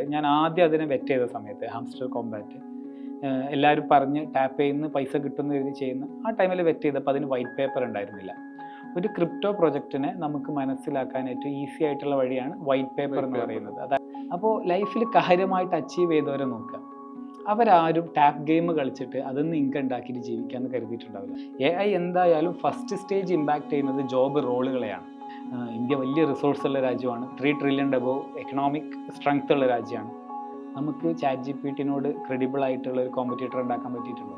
വെച്ചാൽ ഞാൻ ആദ്യം അതിനെ വെറ്റ് ചെയ്ത സമയത്ത് ഹാംസ്റ്റർ കോമ്പാറ്റ് എല്ലാവരും പറഞ്ഞ് ടാപ്പ് ചെയ്യുന്ന പൈസ കിട്ടുന്ന രീതി ചെയ്യുന്ന ആ ടൈമിൽ വെറ്റ് ചെയ്തപ്പോൾ അതിന് വൈറ്റ് പേപ്പർ ഉണ്ടായിരുന്നില്ല. ഒരു ക്രിപ്റ്റോ പ്രൊജക്റ്റിനെ നമുക്ക് മനസ്സിലാക്കാൻ ഏറ്റവും ഈസി ആയിട്ടുള്ള വഴിയാണ് വൈറ്റ് പേപ്പർ എന്ന് പറയുന്നത്. അപ്പോൾ ലൈഫിൽ കാര്യമായിട്ട് അച്ചീവ് ചെയ്തവരെ നോക്കുക, അവരാരും ടാപ്പ് ഗെയിം കളിച്ചിട്ട് അതൊന്ന് ഇൻകം ഉണ്ടാക്കിയിട്ട് ജീവിക്കാമെന്ന് കരുതിയിട്ടുണ്ടാവില്ല. AI എന്തായാലും ഫസ്റ്റ് സ്റ്റേജ് ഇമ്പാക്ട് ചെയ്യുന്നത് ജോബ് റോളുകളെയാണ്. ഇന്ത്യ വലിയ റിസോഴ്സ് ഉള്ള രാജ്യമാണ്, 3 ട്രില്യൺ അബോവ് എക്കണോമിക് സ്ട്രെങ്ത് ഉള്ള രാജ്യമാണ്. നമുക്ക് ChatGPT-നോട് ക്രെഡിബിൾ ആയിട്ടുള്ള ഒരു കോമ്പറ്റീറ്റർ ഉണ്ടാക്കാൻ പറ്റിയിട്ടുള്ളൂ.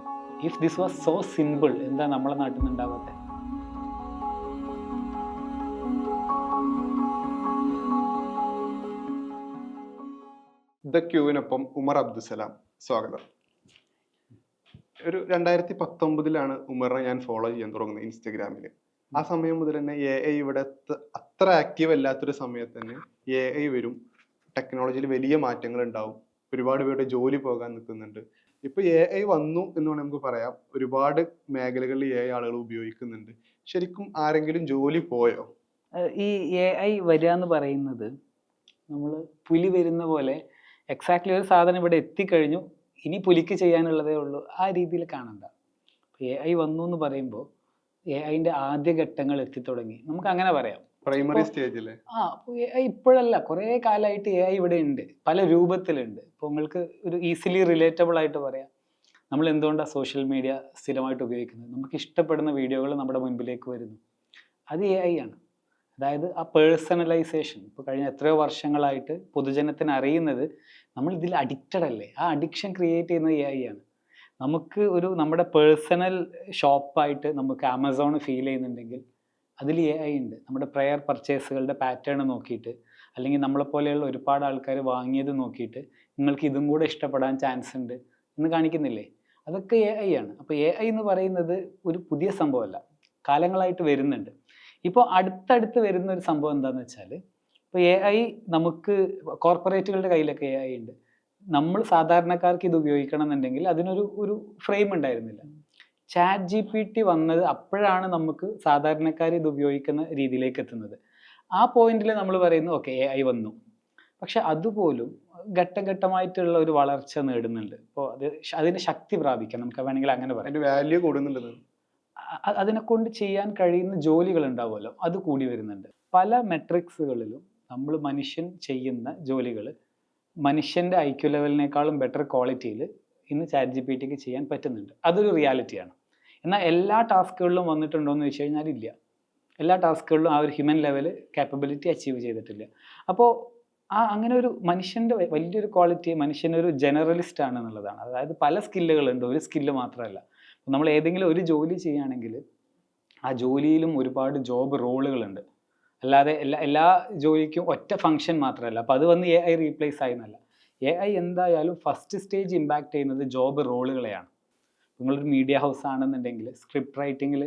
If this was so simple, എന്താ നമ്മളെ നാട്ടിൽ നിന്ന് ഉണ്ടാവാത്തത്? ദ ക്യൂവിനൊപ്പം ഉമർ അബ്ദുസലാം. സ്വാഗതം. ഒരു 2019 ഉമറിനെ ഞാൻ ഫോളോ ചെയ്യാൻ തുടങ്ങുന്നത് ഇൻസ്റ്റഗ്രാമിൽ. ആ സമയം മുതൽ തന്നെ AI ഇവിടെ അത്ര ആക്റ്റീവ് അല്ലാത്തൊരു സമയത്ത് തന്നെ AI വരും, ടെക്നോളജിയിൽ വലിയ മാറ്റങ്ങൾ ഉണ്ടാവും, ഒരുപാട് പേരുടെ ജോലി പോകാൻ നിൽക്കുന്നുണ്ട്. ഇപ്പൊ AI വന്നു എന്ന് വേണമെങ്കിൽ നമുക്ക് പറയാം. ഒരുപാട് മേഖലകളിൽ AI ആളുകൾ ഉപയോഗിക്കുന്നുണ്ട്. ശരിക്കും ആരെങ്കിലും ജോലി പോയോ? ഈ AI വരിക എന്ന് പറയുന്നത് നമ്മൾ പുലി വരുന്ന പോലെ എക്സാക്ട്ലി ഒരു സാധനം ഇവിടെ എത്തിക്കഴിഞ്ഞു, ഇനി പുലിക്ക് ചെയ്യാനുള്ളതേ ഉള്ളൂ, ആ രീതിയിൽ കാണണ്ട. AI വന്നു എന്ന് പറയുമ്പോൾ AI-ന്റെ ആദ്യ ഘട്ടങ്ങൾ എത്തിത്തുടങ്ങി, നമുക്ക് അങ്ങനെ പറയാം. പ്രൈമറി സ്റ്റേജിലെ AI ഇപ്പോഴല്ല, കുറേ കാലമായിട്ട് AI ഇവിടെ ഉണ്ട്, പല രൂപത്തിലുണ്ട്. ഇപ്പോൾ നിങ്ങൾക്ക് ഒരു ഈസിലി റിലേറ്റബിൾ ആയിട്ട് പറയാം, നമ്മൾ എന്തുകൊണ്ടാണ് സോഷ്യൽ മീഡിയ സ്ഥിരമായിട്ട് ഉപയോഗിക്കുന്നത്? നമുക്ക് ഇഷ്ടപ്പെടുന്ന വീഡിയോകൾ നമ്മുടെ മുൻപിലേക്ക് വരുന്നു, അത് AI ആണ്. അതായത് ആ പേഴ്സണലൈസേഷൻ ഇപ്പോൾ കഴിഞ്ഞ എത്രയോ വർഷങ്ങളായിട്ട് പൊതുജനത്തിന് അറിയുന്നത് നമ്മൾ ഇതിൽ അഡിക്റ്റഡ് അല്ലേ, ആ അഡിക്ഷൻ ക്രിയേറ്റ് ചെയ്യുന്നത് AI ആണ്. നമുക്ക് നമ്മുടെ പേഴ്സണൽ ഷോപ്പായിട്ട് നമുക്ക് ആമസോൺ ഫീൽ ചെയ്യുന്നുണ്ടെങ്കിൽ അതിൽ AI ഉണ്ട്. നമ്മുടെ പ്രയർ പർച്ചേസുകളുടെ പാറ്റേൺ നോക്കിയിട്ട്, അല്ലെങ്കിൽ നമ്മളെപ്പോലെയുള്ള ഒരുപാട് ആൾക്കാർ വാങ്ങിയത് നോക്കിയിട്ട് നിങ്ങൾക്ക് ഇതും കൂടെ ഇഷ്ടപ്പെടാൻ ചാൻസ് ഉണ്ട് എന്ന് കാണിക്കുന്നില്ലേ? അതൊക്കെ AI ആണ്. അപ്പോൾ AI എന്ന് പറയുന്നത് ഒരു പുതിയ സംഭവമല്ല, കാലങ്ങളായിട്ട് വരുന്നുണ്ട്. ഇപ്പോൾ അടുത്തടുത്ത് വരുന്ന ഒരു സംഭവം എന്താണെന്ന് വെച്ചാൽ, ഇപ്പോൾ AI നമുക്ക് കോർപ്പറേറ്റുകളുടെ കയ്യിലൊക്കെ AI ഉണ്ട്. നമ്മൾ സാധാരണക്കാർക്ക് ഇത് ഉപയോഗിക്കണം എന്നുണ്ടെങ്കിൽ അതിനൊരു ഫ്രെയിം ഉണ്ടായിരുന്നില്ല. ChatGPT വന്നത് അപ്പോഴാണ് നമുക്ക് സാധാരണക്കാർ ഇത് ഉപയോഗിക്കുന്ന രീതിയിലേക്ക് എത്തുന്നത്. ആ പോയിന്റിൽ നമ്മൾ പറയുന്നു ഓക്കെ AI വന്നു, പക്ഷെ അതുപോലും ഘട്ടം ഘട്ടമായിട്ടുള്ള ഒരു വളർച്ച നേടുന്നുണ്ട്. ഇപ്പോൾ അതിന് ശക്തി പ്രാപിക്കാം, നമുക്ക് വേണമെങ്കിൽ അങ്ങനെ പറയാം. വാല്യൂ കൂടുന്നുണ്ട്. അതിനെ കൊണ്ട് ചെയ്യാൻ കഴിയുന്ന ജോലികൾ ഉണ്ടാവുമല്ലോ, അത് കൂടി വരുന്നുണ്ട്. പല മെട്രിക്സുകളിലും നമ്മൾ മനുഷ്യൻ ചെയ്യുന്ന ജോലികൾ മനുഷ്യൻ്റെ IQ ലെവലിനേക്കാളും ബെറ്റർ ക്വാളിറ്റിയിൽ ഇന്ന് ChatGPT-ക്ക് ചെയ്യാൻ പറ്റുന്നുണ്ട്. അതൊരു റിയാലിറ്റിയാണ്. എന്നാൽ എല്ലാ ടാസ്കുകളിലും വന്നിട്ടുണ്ടോ എന്ന് വെച്ച് കഴിഞ്ഞാൽ ഇല്ല. എല്ലാ ടാസ്കുകളിലും ആ ഒരു ഹ്യൂമൻ ലെവൽ കാപ്പബിലിറ്റി അച്ചീവ് ചെയ്തിട്ടില്ല. അപ്പോൾ അങ്ങനെ ഒരു മനുഷ്യൻ്റെ വലിയൊരു ക്വാളിറ്റി, മനുഷ്യനൊരു ജനറലിസ്റ്റ് ആണ് എന്നുള്ളതാണ്. അതായത് പല സ്കില്ലുകളുണ്ട്, ഒരു സ്കില്ല് മാത്രമല്ല. നമ്മൾ ഏതെങ്കിലും ഒരു ജോലി ചെയ്യുകയാണെങ്കിൽ ആ ജോലിയിലും ഒരുപാട് ജോബ് റോളുകളുണ്ട്. അല്ലാതെ എല്ലാ ജോലിക്കും ഒറ്റ ഫംഗ്ഷൻ മാത്രമല്ല. അപ്പോൾ അത് വന്ന് AI റീപ്ലേസ് ആയെന്നല്ല. AI എന്തായാലും ഫസ്റ്റ് സ്റ്റേജ് ഇമ്പാക്ട് ചെയ്യുന്നത് ജോബ് റോളുകളെയാണ്. നിങ്ങളൊരു മീഡിയ ഹൗസ് ആണെന്നുണ്ടെങ്കിൽ സ്ക്രിപ്റ്റ് റൈറ്റിങ്ങിൽ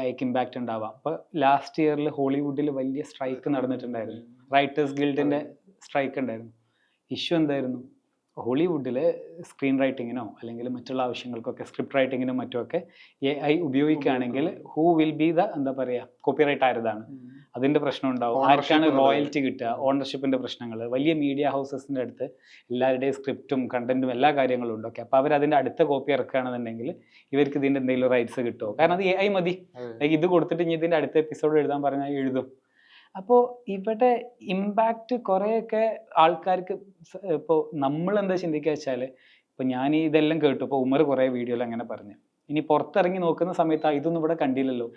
AIക്ക് ഇമ്പാക്റ്റ് ഉണ്ടാവാം. അപ്പോൾ ലാസ്റ്റ് ഇയറിൽ ഹോളിവുഡിൽ വലിയ സ്ട്രൈക്ക് നടന്നിട്ടുണ്ടായിരുന്നു, റൈറ്റേഴ്സ് ഗിൽഡിൻ്റെ സ്ട്രൈക്ക് ഉണ്ടായിരുന്നു. ഇഷ്യൂ എന്തായിരുന്നു? ഹോളിവുഡിൽ സ്ക്രീൻ റൈറ്റിങ്ങിനോ അല്ലെങ്കിൽ മറ്റുള്ള ആവശ്യങ്ങൾക്കൊക്കെ സ്ക്രിപ്റ്റ് റൈറ്റിങ്ങിനും മറ്റുമൊക്കെ AI ഉപയോഗിക്കുകയാണെങ്കിൽ ഹൂ വിൽ ബി ദ എന്താ പറയുക കോപ്പിറൈറ്റ് ആയതാണ്, അതിൻ്റെ പ്രശ്നം ഉണ്ടാവും. ആർക്കാണ് റോയൽറ്റി കിട്ടുക, ഓണർഷിപ്പിൻ്റെ പ്രശ്നങ്ങൾ. വലിയ മീഡിയ ഹൗസസിൻ്റെ അടുത്ത് എല്ലാവരുടെയും സ്ക്രിപ്റ്റും കണ്ടന്റും എല്ലാ കാര്യങ്ങളും ഉണ്ട്. ഓക്കെ, അപ്പോൾ അവരതിൻ്റെ അടുത്ത കോപ്പി ഇറക്കുകയാണെന്നുണ്ടെങ്കിൽ ഇവർക്ക് ഇതിൻ്റെ എന്തെങ്കിലും റൈറ്റ്സ് കിട്ടുമോ? കാരണം അത് AI മതി. ഇത് കൊടുത്തിട്ട് ഇനി ഇതിൻ്റെ അടുത്ത എപ്പിസോഡ് എഴുതാൻ പറഞ്ഞാൽ എഴുതും. അപ്പോൾ ഇവിടെ ഇമ്പാക്റ്റ് കുറേയൊക്കെ ആൾക്കാർക്ക്. ഇപ്പോൾ നമ്മൾ എന്താ ചിന്തിക്കുക വെച്ചാൽ, ഇപ്പോൾ ഞാൻ ഇതെല്ലാം കേട്ടു, ഇപ്പോൾ ഉമർ കുറേ വീഡിയോയിൽ അങ്ങനെ പറഞ്ഞു, ഇനി പുറത്തിറങ്ങി നോക്കുന്ന സമയത്ത് ഇതൊന്നും ഇവിടെ കണ്ടില്ലല്ലോ,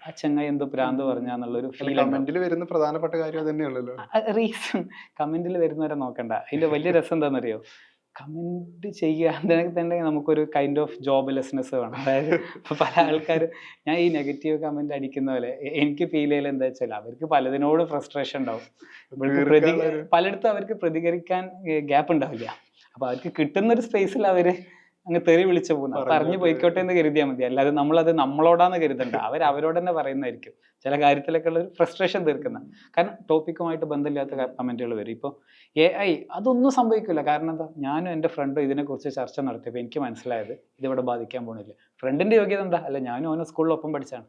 ആ ചങ്ങായി എന്തോ ഭ്രാന്ത് പറഞ്ഞാന്നുള്ളൊരു ഫീൽ. കമന്റിൽ വരുന്ന പ്രധാനപ്പെട്ട കാര്യം തന്നെയാണല്ലോ റീസൺ. കമന്റിൽ വരുന്നവരെ നോക്കണ്ട, അതിന്റെ വലിയ രസം എന്താണെന്നറിയോ? കമന്റ് ചെയ്യാതെ തന്നെ നമുക്കൊരു കൈൻഡ് ഓഫ് ജോബ്ലെസ്നെസ് വേണം. അതായത് ഇപ്പൊ പല ആൾക്കാർ, ഞാൻ ഈ നെഗറ്റീവ് കമന്റ് അടിക്കുന്ന പോലെ എനിക്ക് ഫീൽ ചെയ്യൽ എന്താ വെച്ചാൽ, അവർക്ക് പലതിനോട് ഫ്രസ്ട്രേഷൻ ഉണ്ടാവും. പലയിടത്തും അവർക്ക് പ്രതികരിക്കാൻ ഗ്യാപ്പ് ഉണ്ടാവില്ല. അപ്പൊ അവർക്ക് കിട്ടുന്ന ഒരു സ്പേസിൽ അവര് അങ്ങ് തെറി വിളിച്ചു പോകുന്ന, പറഞ്ഞു പോയിക്കോട്ടെ എന്ന് കരുതിയാൽ മതി. അല്ലാതെ നമ്മളത് നമ്മളോടാന്ന് കരുതണ്ട, അവരോട് തന്നെ പറയുന്നതായിരിക്കും ചില കാര്യത്തിലൊക്കെ ഉള്ള ഒരു ഫ്രസ്ട്രേഷൻ തീർക്കുന്ന. കാരണം ടോപ്പിക്കുമായിട്ട് ബന്ധമില്ലാത്ത കമന്റുകൾ വരും. ഇപ്പോൾ AI അതൊന്നും സംഭവിക്കില്ല. കാരണം എന്താ, ഞാനും എൻ്റെ ഫ്രണ്ടും ഇതിനെക്കുറിച്ച് ചർച്ച നടത്തിയപ്പോൾ എനിക്ക് മനസ്സിലായത് ഇതിവിടെ ബാധിക്കാൻ പോണില്ല. ഫ്രണ്ടിന്റെ യോഗ്യത എന്താ? അല്ല, ഞാനും അവനും സ്കൂളിലൊപ്പം പഠിച്ചാണ്.